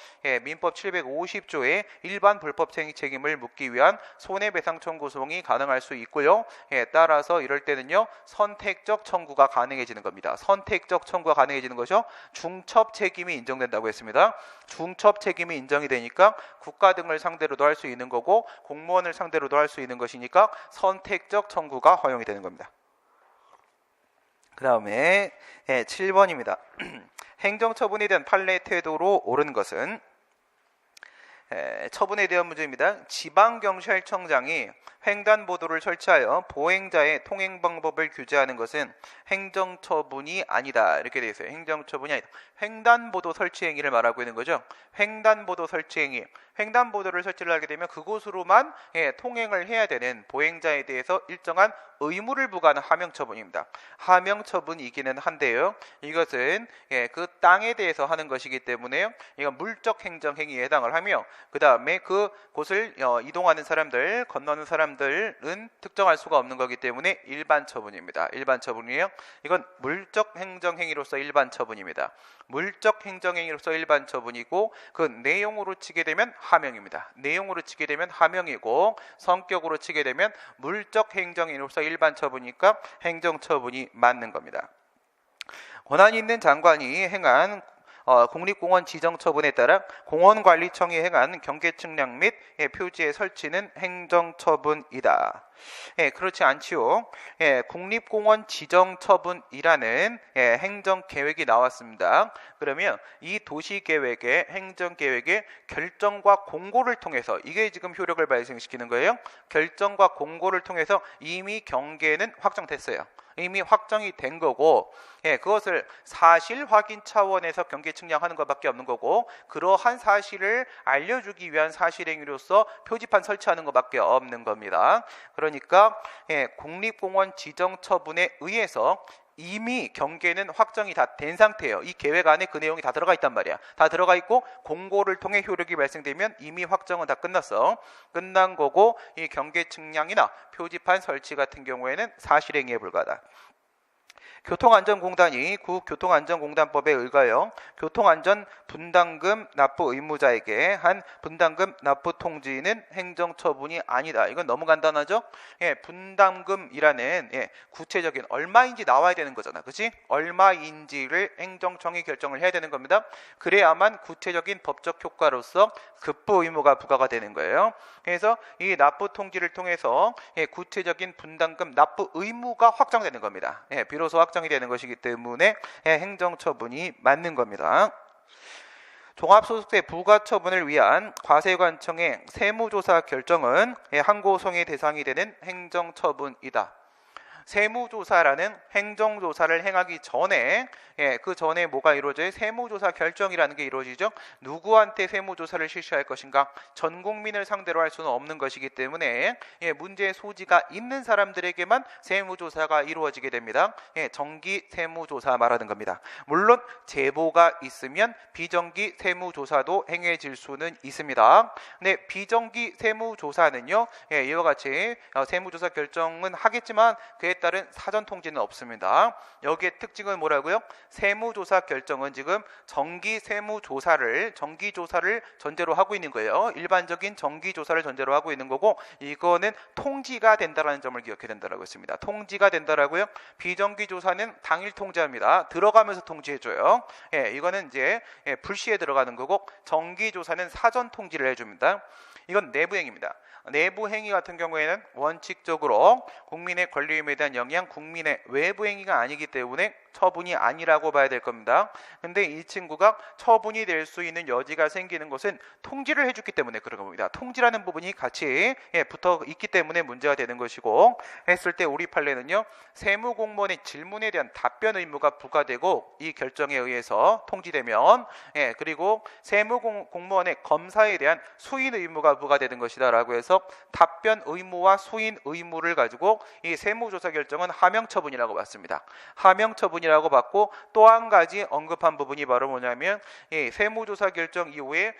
민법 750조의 일반 불법행위 책임을 묻기 위한 손해배상 청구 소송이 가능할 수 있고요. 따라서 이럴 때는요, 선택적 청구가 가능해지는 겁니다. 선택적 청구가 가능해지는 것이요, 중첩 책임이 인정된다고 했습니다. 중첩 책임이 인정이 되니까 국가 등을 상대로도 할 수 있는 거고 공무원을 상대로도 할 수 있는 것이니까 선택적 청구가 허용이 되는 겁니다. 그 다음에 7번입니다. 행정처분에 대한 판례 태도로 옳은 것은 처분에 대한 문제입니다. 지방경찰청장이 횡단보도를 설치하여 보행자의 통행 방법을 규제하는 것은 행정처분이 아니다. 이렇게 되어 있어요. 행정처분이 아니다. 횡단보도 설치 행위를 말하고 있는 거죠. 횡단보도 설치 행위. 횡단보도를 설치를 하게 되면 그곳으로만 통행을 해야 되는 보행자에 대해서 일정한 의무를 부과하는 하명처분입니다. 하명처분이기는 한데요. 이것은 그 땅에 대해서 하는 것이기 때문에 이건 물적 행정행위에 해당을 하며 그 다음에 그 곳을 이동하는 사람들, 건너는 사람들은 특정할 수가 없는 거기 때문에 일반 처분입니다. 일반 처분이에요. 이건 물적 행정행위로서 일반 처분입니다. 물적 행정행위로서 일반 처분이고 그 내용으로 치게 되면 하명입니다. 내용으로 치게 되면 하명이고 성격으로 치게 되면 물적 행정행위로서 일반 처분이니까 행정처분이 맞는 겁니다. 권한이 있는 장관이 행한 국립공원 지정처분에 따라 공원관리청이 행한 경계 측량 및 표지의 설치는 행정처분이다. 그렇지 않지요. 국립공원 지정처분이라는 행정계획이 나왔습니다. 그러면 이 도시계획의 행정계획의 결정과 공고를 통해서 이게 지금 효력을 발생시키는 거예요. 결정과 공고를 통해서 이미 경계는 확정됐어요. 이미 확정이 된 거고 그것을 사실 확인 차원에서 경계 측량하는 것밖에 없는 거고 그러한 사실을 알려주기 위한 사실행위로서 표지판 설치하는 것밖에 없는 겁니다. 그러니까 국립공원 지정처분에 의해서 이미 경계는 확정이 다 된 상태예요. 이 계획 안에 그 내용이 다 들어가 있단 말이야. 다 들어가 있고 공고를 통해 효력이 발생되면 이미 확정은 다 끝났어. 끝난 거고 이 경계 측량이나 표지판 설치 같은 경우에는 사실행위에 불과하다. 교통안전공단이 국교통안전공단법에 의거하여 교통안전 분담금 납부 의무자에게 한 분담금 납부 통지는 행정처분이 아니다. 이건 너무 간단하죠? 분담금이라는 구체적인 얼마인지 나와야 되는 거잖아. 그치? 얼마인지를 행정청이 결정을 해야 되는 겁니다. 그래야만 구체적인 법적 효과로서 급부 의무가 부과가 되는 거예요. 그래서 이 납부 통지를 통해서 구체적인 분담금 납부 의무가 확정되는 겁니다. 비로소 확정이 되는 것이기 때문에 행정처분이 맞는 겁니다. 종합소득세 부과처분을 위한 과세관청의 세무조사 결정은 항고송의 대상이 되는 행정처분이다. 세무조사라는 행정조사를 행하기 전에 그 전에 뭐가 이루어져요? 세무조사 결정이라는 게 이루어지죠. 누구한테 세무조사를 실시할 것인가? 전 국민을 상대로 할 수는 없는 것이기 때문에 문제의 소지가 있는 사람들에게만 세무조사가 이루어지게 됩니다. 정기 세무조사 말하는 겁니다. 물론 제보가 있으면 비정기 세무조사도 행해질 수는 있습니다. 근데 비정기 세무조사는요, 이와 같이 세무조사 결정은 하겠지만 그에 따른 사전 통지는 없습니다. 여기에 특징은 뭐라고요? 세무조사 결정은 지금 정기조사를 전제로 하고 있는 거예요. 일반적인 정기조사를 전제로 하고 있는 거고 이거는 통지가 된다라는 점을 기억해야 된다라고 했습니다. 통지가 된다라고요. 비정기조사는 당일 통지합니다. 들어가면서 통지해줘요. 이거는 이제 불시에 들어가는 거고 정기조사는 사전 통지를 해줍니다. 이건 내부행위입니다. 내부행위 같은 경우에는 원칙적으로 국민의 권리임에 대한 영향, 국민의 외부행위가 아니기 때문에 처분이 아니라고 봐야 될 겁니다. 근데 이 친구가 처분이 될 수 있는 여지가 생기는 것은 통지를 해줬기 때문에 그런 겁니다. 통지라는 부분이 같이 붙어 있기 때문에 문제가 되는 것이고 했을 때 우리 판례는요. 세무공무원의 질문에 대한 답변 의무가 부과되고 이 결정에 의해서 통지되면 그리고 세무공무원의 검사에 대한 수인 의무가 부과되는 것이다 라고 해서 답변 의무와 수인 의무를 가지고 이 세무조사 결정은 하명처분이라고 봤습니다. 하명처분이라고 봤고 또 한 가지 언급한 부분이 바로 뭐냐면 세무조사 결정 이후에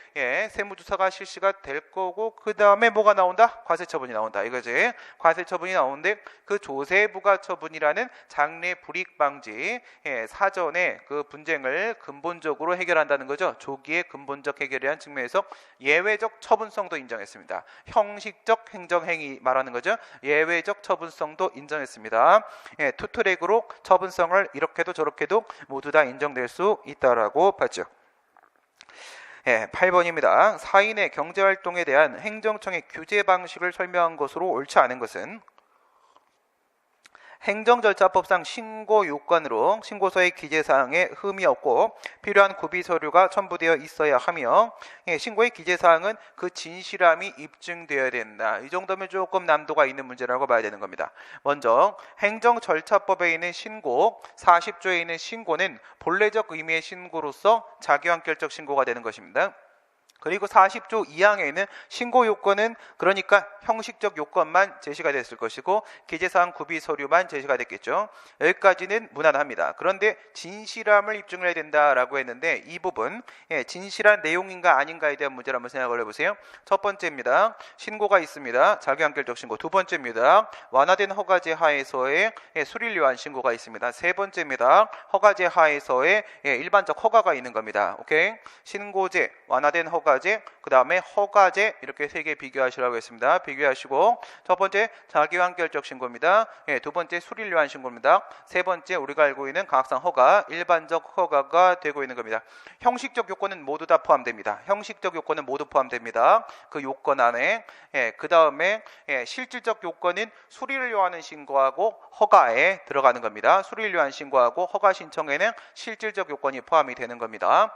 세무조사가 실시가 될 거고 그 다음에 뭐가 나온다? 과세처분이 나온다. 이거지. 과세처분이 나오는데 그 조세부과처분이라는 장래 불이익 방지 사전에 그 분쟁을 근본적으로 해결한다는 거죠. 조기의 근본적 해결이라는 측면에서 예외적 처분성도 인정했습니다. 형식적 행정행위 말하는 거죠. 예외적 처분성도 인정했습니다. 투트랙으로 처분성을 이렇게도 저렇게도 모두 다 인정될 수 있다라고 봤죠. 8번입니다. 사인의 경제활동에 대한 행정청의 규제 방식을 설명한 것으로 옳지 않은 것은 행정절차법상 신고 요건으로 신고서의 기재사항에 흠이 없고 필요한 구비 서류가 첨부되어 있어야 하며 신고의 기재사항은 그 진실함이 입증되어야 된다. 이 정도면 조금 난도가 있는 문제라고 봐야 되는 겁니다. 먼저 행정절차법에 있는 신고 40조에 있는 신고는 본래적 의미의 신고로서 자기완결적 신고가 되는 것입니다. 그리고 40조 2항에는 신고 요건은 그러니까 형식적 요건만 제시가 됐을 것이고 기재사항 구비 서류만 제시가 됐겠죠. 여기까지는 무난합니다. 그런데 진실함을 입증을 해야 된다라고 했는데 이 부분 진실한 내용인가 아닌가에 대한 문제를 한번 생각을 해보세요. 첫 번째입니다. 신고가 있습니다. 자기완결적 신고. 두 번째입니다. 완화된 허가제 하에서의 수리를 위한 신고가 있습니다. 세 번째입니다. 허가제 하에서의 일반적 허가가 있는 겁니다. 오케이? 신고제, 완화된 허가제, 그 다음에 허가제 이렇게 세 개 비교하시라고 했습니다. 비교하시고 첫 번째 자기완결적 신고입니다. 두 번째 수리를 위한 신고입니다. 세 번째 우리가 알고 있는 가학상 허가, 일반적 허가가 되고 있는 겁니다. 형식적 요건은 모두 다 포함됩니다. 형식적 요건은 모두 포함됩니다. 그 요건 안에 그 다음에 실질적 요건은 수리를 요하는 신고하고 허가에 들어가는 겁니다. 수리를 요한 신고하고 허가 신청에는 실질적 요건이 포함이 되는 겁니다.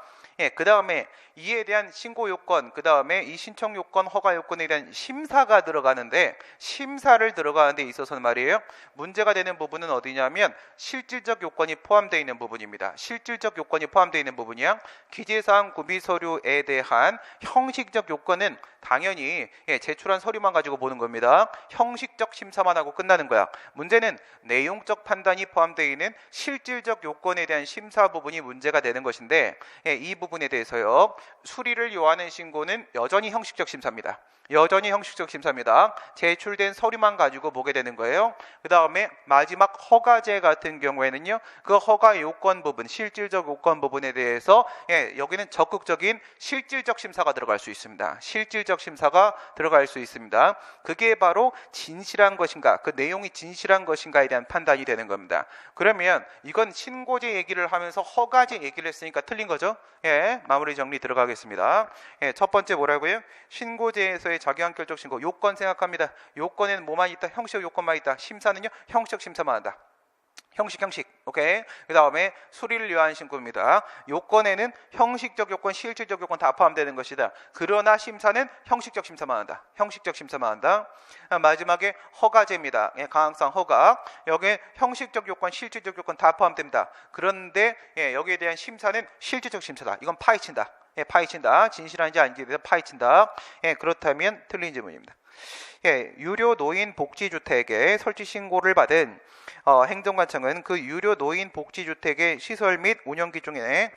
그 다음에 이에 대한 신고 요건, 그 다음에 이 신청 요건, 허가 요건에 대한 심사가 들어가는데 심사를 들어가는 데 있어서는 말이에요. 문제가 되는 부분은 어디냐면 실질적 요건이 포함되어 있는 부분입니다. 실질적 요건이 포함되어 있는 부분이야. 기재사항 구비 서류에 대한 형식적 요건은 당연히 제출한 서류만 가지고 보는 겁니다. 형식적 심사만 하고 끝나는 거야. 문제는 내용적 판단이 포함되어 있는 실질적 요건에 대한 심사 부분이 문제가 되는 것인데 이 부분에 대해서요. 수리를 요하는 신고는 여전히 형식적 심사입니다. 여전히 형식적 심사입니다. 제출된 서류만 가지고 보게 되는 거예요. 그 다음에 마지막 허가제 같은 경우에는요. 그 허가 요건 부분, 실질적 요건 부분에 대해서 여기는 적극적인 실질적 심사가 들어갈 수 있습니다. 실질적 심사가 들어갈 수 있습니다. 그게 바로 진실한 것인가, 그 내용이 진실한 것인가에 대한 판단이 되는 겁니다. 그러면 이건 신고제 얘기를 하면서 허가제 얘기를 했으니까 틀린 거죠. 마무리 정리 들어가겠습니다. 첫 번째 뭐라고요? 신고제에서의 자기완결적 신고 요건 생각합니다. 요건에는 뭐만 있다? 형식 요건만 있다. 심사는요? 형식 심사만 한다. 형식. 오케이. 그 다음에 수리를 위한 신고입니다. 요건에는 형식적 요건, 실질적 요건 다 포함되는 것이다. 그러나 심사는 형식적 심사만 한다. 형식적 심사만 한다. 마지막에 허가제입니다. 가항상 허가. 여기에 형식적 요건, 실질적 요건 다 포함됩니다. 그런데 여기에 대한 심사는 실질적 심사다. 이건 파헤친다. 파헤친다. 진실한지 아닌지에 대해서 파헤친다. 그렇다면 틀린 질문입니다. 유료 노인 복지주택에 설치 신고를 받은 행정관청은 그 유료 노인 복지주택의 시설 및 운영 기준에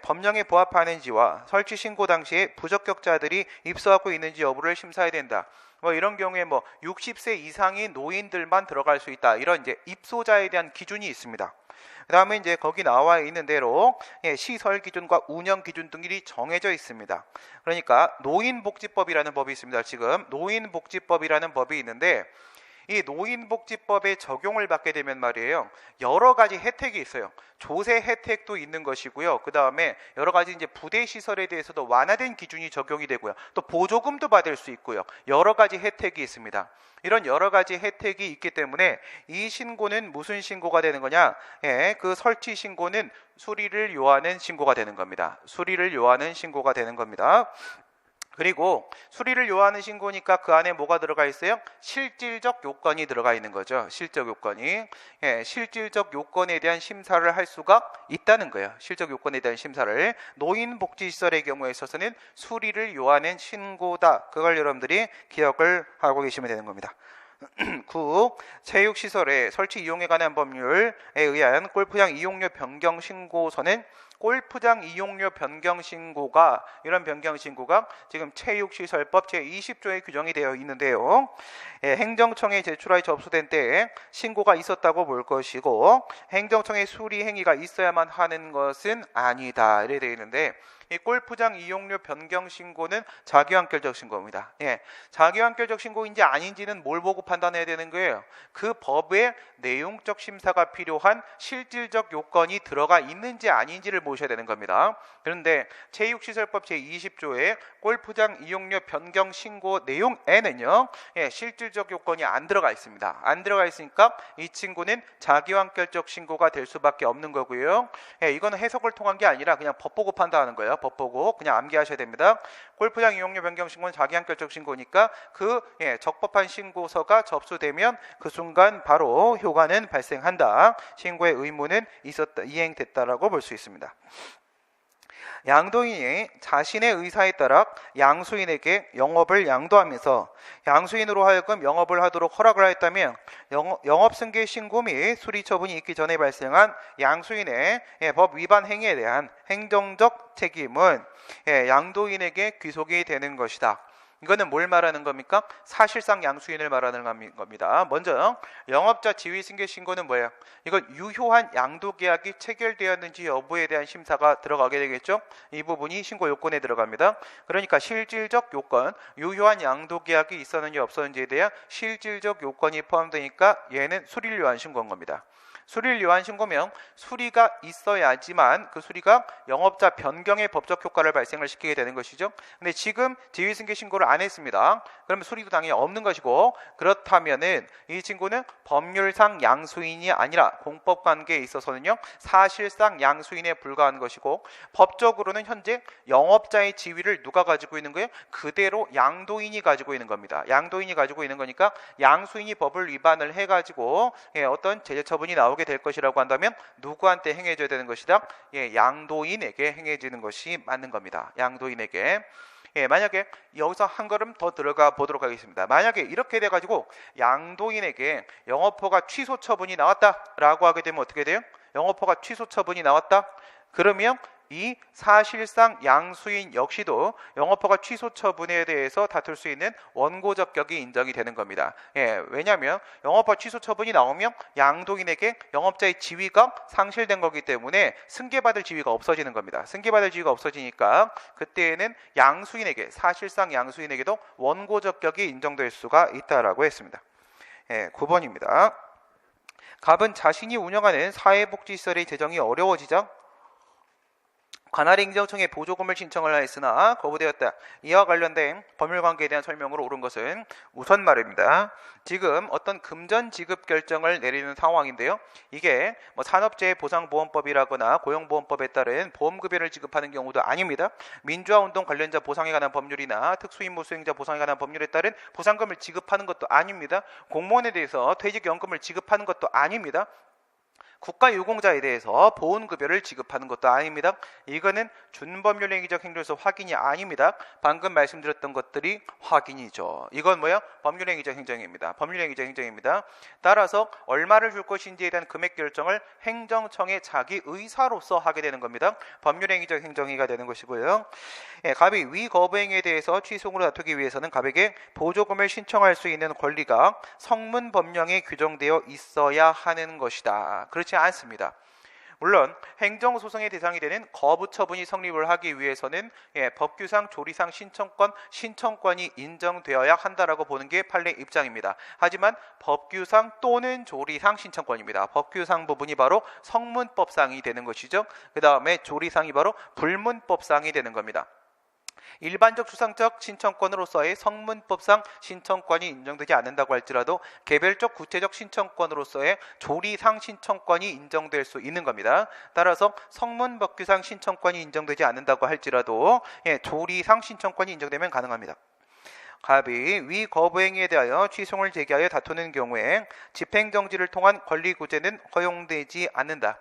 법령에 부합하는지와 설치 신고 당시에 부적격자들이 입소하고 있는지 여부를 심사해야 된다. 이런 경우에 60세 이상인 노인들만 들어갈 수 있다. 이런 이제 입소자에 대한 기준이 있습니다. 그 다음에 이제 거기 나와 있는 대로 시설 기준과 운영 기준 등이 정해져 있습니다. 그러니까 노인복지법이라는 법이 있습니다. 지금 노인복지법이라는 법이 있는데 이 노인복지법에 적용을 받게 되면 말이에요. 여러 가지 혜택이 있어요. 조세 혜택도 있는 것이고요. 그 다음에 여러 가지 이제 부대 시설에 대해서도 완화된 기준이 적용이 되고요. 또 보조금도 받을 수 있고요. 여러 가지 혜택이 있습니다. 이런 여러 가지 혜택이 있기 때문에 이 신고는 무슨 신고가 되는 거냐? 그 설치 신고는 수리를 요하는 신고가 되는 겁니다. 수리를 요하는 신고가 되는 겁니다. 그리고 수리를 요하는 신고니까 그 안에 뭐가 들어가 있어요? 실질적 요건이 들어가 있는 거죠. 실질적 요건이. 실질적 요건에 대한 심사를 할 수가 있다는 거예요. 실질적 요건에 대한 심사를. 노인복지시설의 경우에 있어서는 수리를 요하는 신고다. 그걸 여러분들이 기억을 하고 계시면 되는 겁니다. 9. 체육시설의 설치 이용에 관한 법률에 의한 골프장 이용료 변경 신고서는 골프장 이용료 변경 신고가 이런 변경 신고가 지금 체육시설법 제20조에 규정이 되어 있는데요. 행정청에 제출하여 접수된 때에 신고가 있었다고 볼 것이고 행정청의 수리 행위가 있어야만 하는 것은 아니다. 이래 되어 있는데 이 골프장 이용료 변경 신고는 자기완결적 신고입니다. 예, 자기완결적 신고인지 아닌지는 뭘 보고 판단해야 되는 거예요? 그 법에 내용적 심사가 필요한 실질적 요건이 들어가 있는지 아닌지를 보셔야 되는 겁니다. 그런데 체육시설법 제20조의 골프장 이용료 변경 신고 내용에는요, 예, 실질적 요건이 안 들어가 있습니다. 안 들어가 있으니까 이 친구는 자기완결적 신고가 될 수밖에 없는 거고요. 예, 이거는 해석을 통한 게 아니라 그냥 법 보고 판단하는 거예요. 법 보고 그냥 암기하셔야 됩니다. 골프장 이용료 변경 신고는 자기완결적 신고니까 그 적법한 신고서가 접수되면 그 순간 바로 효과는 발생한다. 신고의 의무는 이행됐다라고 볼 수 있습니다. 양도인이 자신의 의사에 따라 양수인에게 영업을 양도하면서 양수인으로 하여금 영업을 하도록 허락을 하였다면 영업승계 신고 및 수리 처분이 있기 전에 발생한 양수인의 법 위반 행위에 대한 행정적 책임은 양도인에게 귀속이 되는 것이다. 이거는 뭘 말하는 겁니까? 사실상 양수인을 말하는 겁니다. 먼저 영업자 지위승계 신고는 뭐예요? 이건 유효한 양도계약이 체결되었는지 여부에 대한 심사가 들어가게 되겠죠? 이 부분이 신고 요건에 들어갑니다. 그러니까 실질적 요건, 유효한 양도계약이 있었는지 없었는지에 대한 실질적 요건이 포함되니까 얘는 수리를 위한 신고인 겁니다. 수리를 위한 신고면 수리가 있어야지만 그 수리가 영업자 변경의 법적 효과를 발생을 시키게 되는 것이죠. 근데 지금 지위승계 신고를 안 했습니다. 그러면 수리도 당연히 없는 것이고, 그렇다면은 이 친구는 법률상 양수인이 아니라 공법관계에 있어서는요 사실상 양수인에 불과한 것이고, 법적으로는 현재 영업자의 지위를 누가 가지고 있는 거예요? 그대로 양도인이 가지고 있는 겁니다. 양도인이 가지고 있는 거니까 양수인이 법을 위반을 해가지고 어떤 제재 처분이 나오게 될 것이라고 한다면 누구한테 행해져야 되는 것이다? 양도인에게 행해지는 것이 맞는 겁니다. 양도인에게. 만약에 여기서 한 걸음 더 들어가 보도록 하겠습니다. 만약에 이렇게 돼가지고 양도인에게 영업허가 취소 처분이 나왔다라고 하게 되면 어떻게 돼요? 영업허가 취소 처분이 나왔다? 그러면 이 사실상 양수인 역시도 영업허가 취소 처분에 대해서 다툴 수 있는 원고적격이 인정이 되는 겁니다. 왜냐하면 영업허가 취소 처분이 나오면 양도인에게 영업자의 지위가 상실된 거기 때문에 승계받을 지위가 없어지는 겁니다. 승계받을 지위가 없어지니까 그때에는 양수인에게, 사실상 양수인에게도 원고적격이 인정될 수가 있다라고 했습니다. 9번입니다. 갑은 자신이 운영하는 사회복지시설의 재정이 어려워지자 관할의 행정청에 보조금을 신청을 하였으나 거부되었다. 이와 관련된 법률관계에 대한 설명으로 옳은 것은 우선 말입니다. 지금 어떤 금전 지급 결정을 내리는 상황인데요. 이게 산업재해보상보험법이라거나 고용보험법에 따른 보험급여를 지급하는 경우도 아닙니다. 민주화운동 관련자 보상에 관한 법률이나 특수임무 수행자 보상에 관한 법률에 따른 보상금을 지급하는 것도 아닙니다. 공무원에 대해서 퇴직연금을 지급하는 것도 아닙니다. 국가유공자에 대해서 보훈급여를 지급하는 것도 아닙니다. 이거는 준법률행위적 행정에서 확인이 아닙니다. 방금 말씀드렸던 것들이 확인이죠. 이건 뭐야? 법률행위적 행정입니다. 법률행위적 행정입니다. 따라서 얼마를 줄 것인지에 대한 금액 결정을 행정청의 자기 의사로서 하게 되는 겁니다. 법률행위적 행정이가 되는 것이고요. 갑이 위 거부행위에 대해서 취소로 다투기 위해서는 갑에게 보조금을 신청할 수 있는 권리가 성문법령에 규정되어 있어야 하는 것이다. 그렇지 않습니다. 물론 행정소송의 대상이 되는 거부처분이 성립을 하기 위해서는 법규상 조리상 신청권이 인정되어야 한다라고 보는 게 판례 입장입니다. 하지만 법규상 또는 조리상 신청권입니다. 법규상 부분이 바로 성문법상이 되는 것이죠. 그 다음에 조리상이 바로 불문법상이 되는 겁니다. 일반적 추상적 신청권으로서의 성문법상 신청권이 인정되지 않는다고 할지라도 개별적 구체적 신청권으로서의 조리상 신청권이 인정될 수 있는 겁니다. 따라서 성문법규상 신청권이 인정되지 않는다고 할지라도 조리상 신청권이 인정되면 가능합니다. 갑이 위 거부행위에 대하여 취소를 제기하여 다투는 경우에 집행정지를 통한 권리구제는 허용되지 않는다.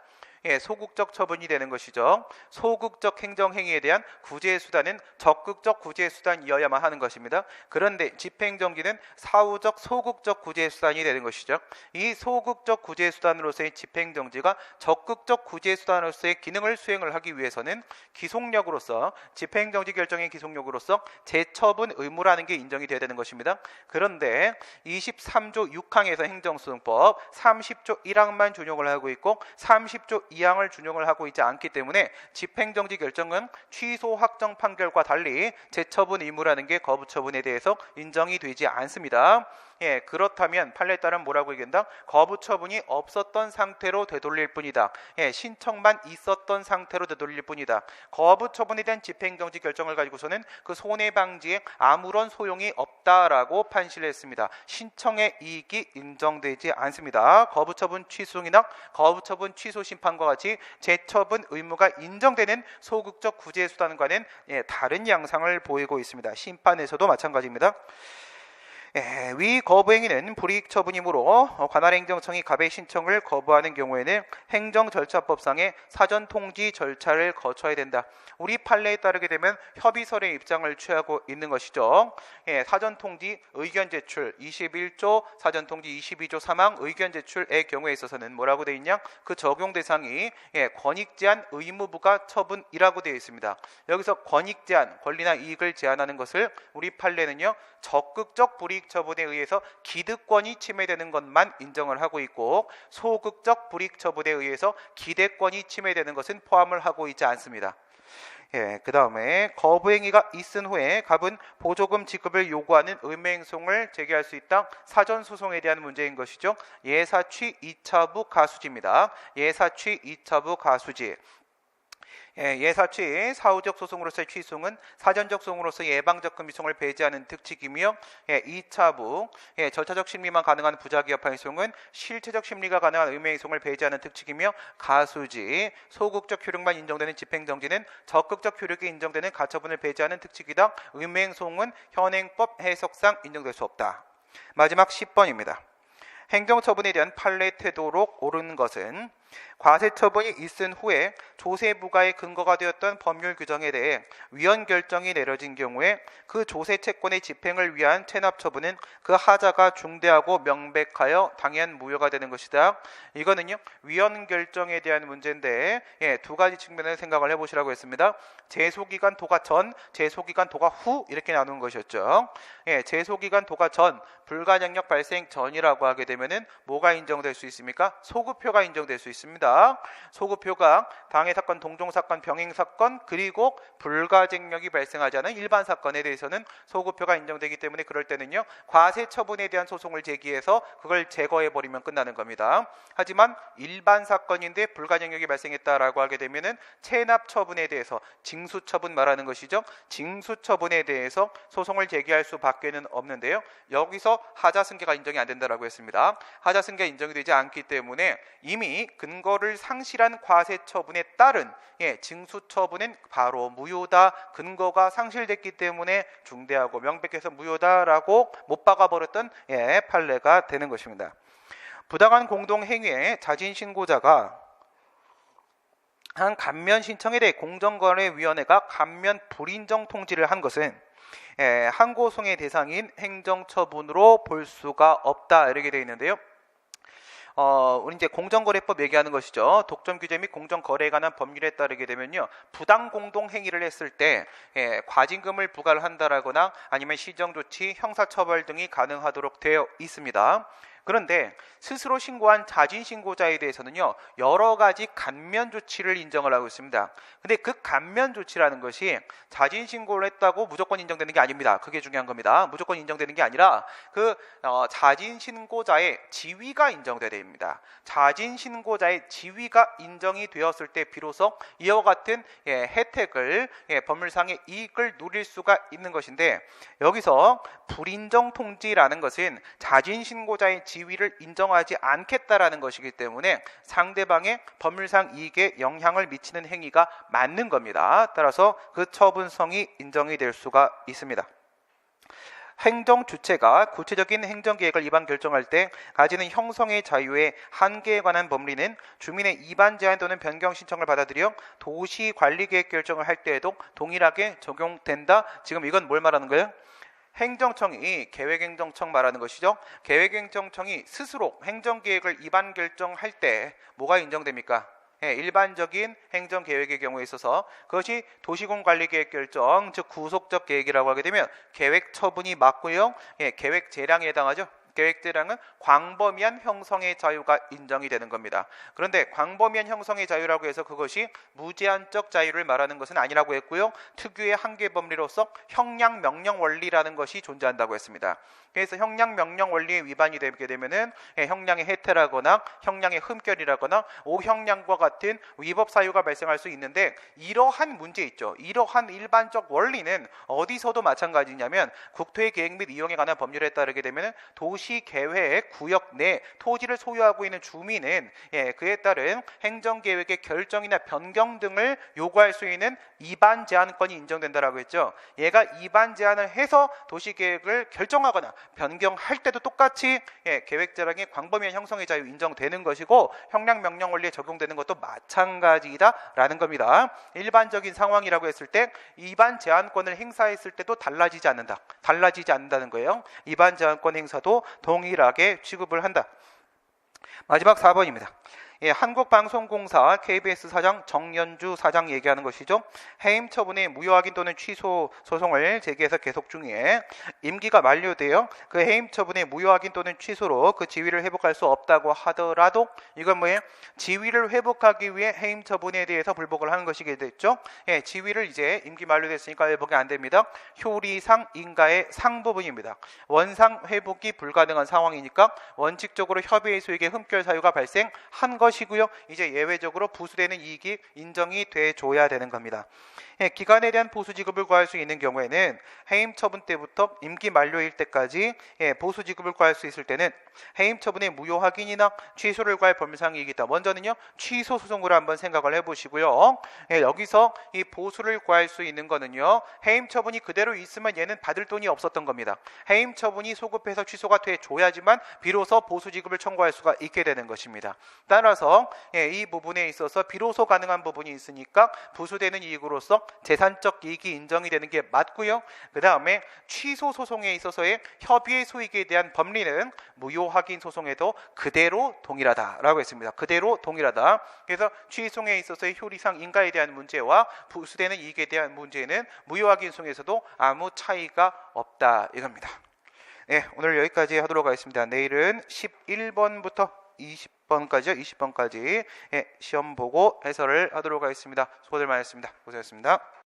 소극적 처분이 되는 것이죠. 소극적 행정행위에 대한 구제수단은 적극적 구제수단이어야만 하는 것입니다. 그런데 집행정지는 사후적 소극적 구제수단이 되는 것이죠. 이 소극적 구제수단으로서의 집행정지가 적극적 구제수단으로서의 기능을 수행을 하기 위해서는 기속력으로서 집행정지 결정의 기속력으로서 재처분 의무라는 게 인정이 되어야 되는 것입니다. 그런데 23조 6항에서 행정소송법 30조 1항만 준용을 하고 있고 30조 이 항을 준용을 하고 있지 않기 때문에 집행정지 결정은 취소 확정 판결과 달리 재처분 의무라는 게 거부처분에 대해서 인정이 되지 않습니다. 그렇다면 판례에 따른 뭐라고 얘기한다? 거부처분이 없었던 상태로 되돌릴 뿐이다. 신청만 있었던 상태로 되돌릴 뿐이다. 거부처분에 대한 집행정지 결정을 가지고서는 그 손해방지에 아무런 소용이 없다라고 판시를 했습니다. 신청의 이익이 인정되지 않습니다. 거부처분 취소나 거부처분 취소 심판과 같이 재처분 의무가 인정되는 소극적 구제 수단과는 다른 양상을 보이고 있습니다. 심판에서도 마찬가지입니다. 위 거부행위는 불이익 처분이므로 관할행정청이 갑의 신청을 거부하는 경우에는 행정절차법상의 사전통지 절차를 거쳐야 된다. 우리 판례에 따르게 되면 협의설의 입장을 취하고 있는 것이죠. 사전통지 의견 제출 21조, 사전통지 22조 3항 의견 제출의 경우에 있어서는 뭐라고 되어 있냐? 그 적용 대상이 권익제한 의무부가 처분이라고 되어 있습니다. 여기서 권익제한, 권리나 이익을 제한하는 것을 우리 판례는요, 적극적 불이익 처분에 의해서 기득권이 침해되는 것만 인정을 하고 있고, 소극적 불이익 처분에 의해서 기대권이 침해되는 것은 포함을 하고 있지 않습니다. 그 다음에 거부행위가 있은 후에 갑은 보조금 지급을 요구하는 의무행송을 제기할 수 있다. 사전소송에 대한 문제인 것이죠. 예사취 2차부 가수지입니다. 예사취 2차부 가수지. 예사취 사후적 소송으로서의 취소는 사전적 소송으로서 예방적 금지송을 배제하는 특칙이며 2차부 절차적 심리만 가능한 부작위협한 소송은 실체적 심리가 가능한 의무행송을 배제하는 특칙이며 가수지 소극적 효력만 인정되는 집행정지는 적극적 효력이 인정되는 가처분을 배제하는 특칙이다. 의무행송은 현행법 해석상 인정될 수 없다. 마지막 10번입니다. 행정처분에 대한 판례 태도로 옳은 것은 과세처분이 있은 후에 조세부과의 근거가 되었던 법률 규정에 대해 위헌 결정이 내려진 경우에 그 조세 채권의 집행을 위한 체납처분은 그 하자가 중대하고 명백하여 당연 무효가 되는 것이다. 이거는요, 위헌 결정에 대한 문제인데 두 가지 측면을 생각을 해보시라고 했습니다. 제소기간 도가 전, 제소기간 도가 후 이렇게 나누는 것이었죠. 제소기간 도가 전, 불가능력 발생 전이라고 하게 되면은 뭐가 인정될 수 있습니까? 소급표가 인정될 수 있습니다. 소급표가 당해사건, 동종사건, 병행사건 그리고 불가쟁력이 발생하지 않은 일반 사건에 대해서는 소급표가 인정되기 때문에 그럴 때는요, 과세처분에 대한 소송을 제기해서 그걸 제거해버리면 끝나는 겁니다. 하지만 일반 사건인데 불가쟁력이 발생했다라고 하게 되면은 체납처분에 대해서 징수처분 말하는 것이죠. 징수처분에 대해서 소송을 제기할 수밖에는 없는데요. 여기서 하자승계가 인정이 안 된다라고 했습니다. 하자승계가 인정이 되지 않기 때문에 이미 근거를 상실한 과세처분에 따른 징수처분은 바로 무효다. 근거가 상실됐기 때문에 중대하고 명백해서 무효다라고 못 박아버렸던 판례가 되는 것입니다. 부당한 공동행위에 자진신고자가 한 감면 신청에 대해 공정거래위원회가 감면 불인정 통지를 한 것은 항고송의 대상인 행정처분으로 볼 수가 없다 이렇게 되어 있는데요. 우리 이제 공정거래법 얘기하는 것이죠. 독점 규제 및 공정거래에 관한 법률에 따르게 되면요, 부당 공동 행위를 했을 때 과징금을 부과를 한다라거나 아니면 시정조치, 형사처벌 등이 가능하도록 되어 있습니다. 그런데 스스로 신고한 자진신고자에 대해서는요, 여러 가지 감면 조치를 인정을 하고 있습니다. 근데 그 감면 조치라는 것이 자진신고를 했다고 무조건 인정되는 게 아닙니다. 그게 중요한 겁니다. 무조건 인정되는 게 아니라 그 자진신고자의 지위가 인정돼야 됩니다. 자진신고자의 지위가 인정이 되었을 때 비로소 이와 같은 혜택을, 법률상의 이익을 누릴 수가 있는 것인데, 여기서 불인정 통지라는 것은 자진신고자의 지위를 인정하지 않겠다라는 것이기 때문에 상대방의 법률상 이익에 영향을 미치는 행위가 맞는 겁니다. 따라서 그 처분성이 인정이 될 수가 있습니다. 행정 주체가 구체적인 행정계획을 입안 결정할 때 가지는 형성의 자유의 한계에 관한 법리는 주민의 입안 제한 또는 변경 신청을 받아들여 도시관리계획 결정을 할 때에도 동일하게 적용된다. 지금 이건 뭘 말하는 거예요? 행정청이, 계획행정청 말하는 것이죠. 계획행정청이 스스로 행정계획을 입안 결정할 때 뭐가 인정됩니까? 일반적인 행정계획의 경우에 있어서 그것이 도시공관리계획 결정, 즉 구속적 계획이라고 하게 되면 계획 처분이 맞고요. 계획 재량에 해당하죠. 계획재량은 광범위한 형성의 자유가 인정이 되는 겁니다. 그런데 광범위한 형성의 자유라고 해서 그것이 무제한적 자유를 말하는 것은 아니라고 했고요. 특유의 한계 법리로서 형량 명령 원리라는 것이 존재한다고 했습니다. 그래서 형량 명령 원리에 위반이 되게 되면은 형량의 해태라거나 형량의 흠결이라거나 오형량과 같은 위법 사유가 발생할 수 있는데, 이러한 문제 있죠. 이러한 일반적 원리는 어디서도 마찬가지냐면 국토의 계획 및 이용에 관한 법률에 따르게 되면은 도시 계획 구역 내 토지를 소유하고 있는 주민은 그에 따른 행정계획의 결정이나 변경 등을 요구할 수 있는 이반 제한권이 인정된다라고 했죠. 얘가 이반 제한을 해서 도시계획을 결정하거나 변경할 때도 똑같이 계획재량의 광범위한 형성의 자유 인정되는 것이고, 형량 명령 원리에 적용되는 것도 마찬가지다라는 겁니다. 일반적인 상황이라고 했을 때 이반 제한권을 행사했을 때도 달라지지 않는다는 거예요. 이반 제한권 행사도 동일하게 취급을 한다. 마지막 4번입니다. 한국방송공사 KBS 사장 정연주 사장 얘기하는 것이죠. 해임 처분의 무효 확인 또는 취소 소송을 제기해서 계속 중에 임기가 만료되어 그 해임 처분의 무효 확인 또는 취소로 그 지위를 회복할 수 없다고 하더라도, 이건 뭐예요? 지위를 회복하기 위해 해임 처분에 대해서 불복을 하는 것이게 됐죠. 지위를 이제 임기 만료됐으니까 회복이 안 됩니다. 효리상 인가의 상 부분입니다. 원상 회복이 불가능한 상황이니까 원칙적으로 협의의 소익의 흠결 사유가 발생한 것이고요. 이제 예외적으로 부수되는 이익이 인정이 돼줘야 되는 겁니다. 기간에 대한 보수 지급을 구할 수 있는 경우에는 해임 처분 때부터 임기 만료일 때까지 보수 지급을 구할 수 있을 때는 해임 처분의 무효 확인이나 취소를 구할 법률상이 있다. 먼저는요, 취소 소송으로 한번 생각을 해보시고요. 여기서 이 보수를 구할 수 있는 거는요, 해임 처분이 그대로 있으면 얘는 받을 돈이 없었던 겁니다. 해임 처분이 소급해서 취소가 돼줘야지만 비로소 보수 지급을 청구할 수가 있게 되는 것입니다. 따라서 이 부분에 있어서 비로소 가능한 부분이 있으니까 부수되는 이익으로서 재산적 이익이 인정이 되는 게 맞고요. 그 다음에 취소 소송에 있어서의 협의의 소익에 대한 법리는 무효 확인 소송에도 그대로 동일하다라고 했습니다. 그대로 동일하다. 그래서 취소에 있어서의 효리상 인가에 대한 문제와 부수되는 이익에 대한 문제는 무효 확인 소송에서도 아무 차이가 없다 이겁니다. 오늘 여기까지 하도록 하겠습니다. 내일은 11번부터 20번까지요. 20번까지 시험 보고 해설을 하도록 하겠습니다. 수고들 많으셨습니다. 고생하셨습니다.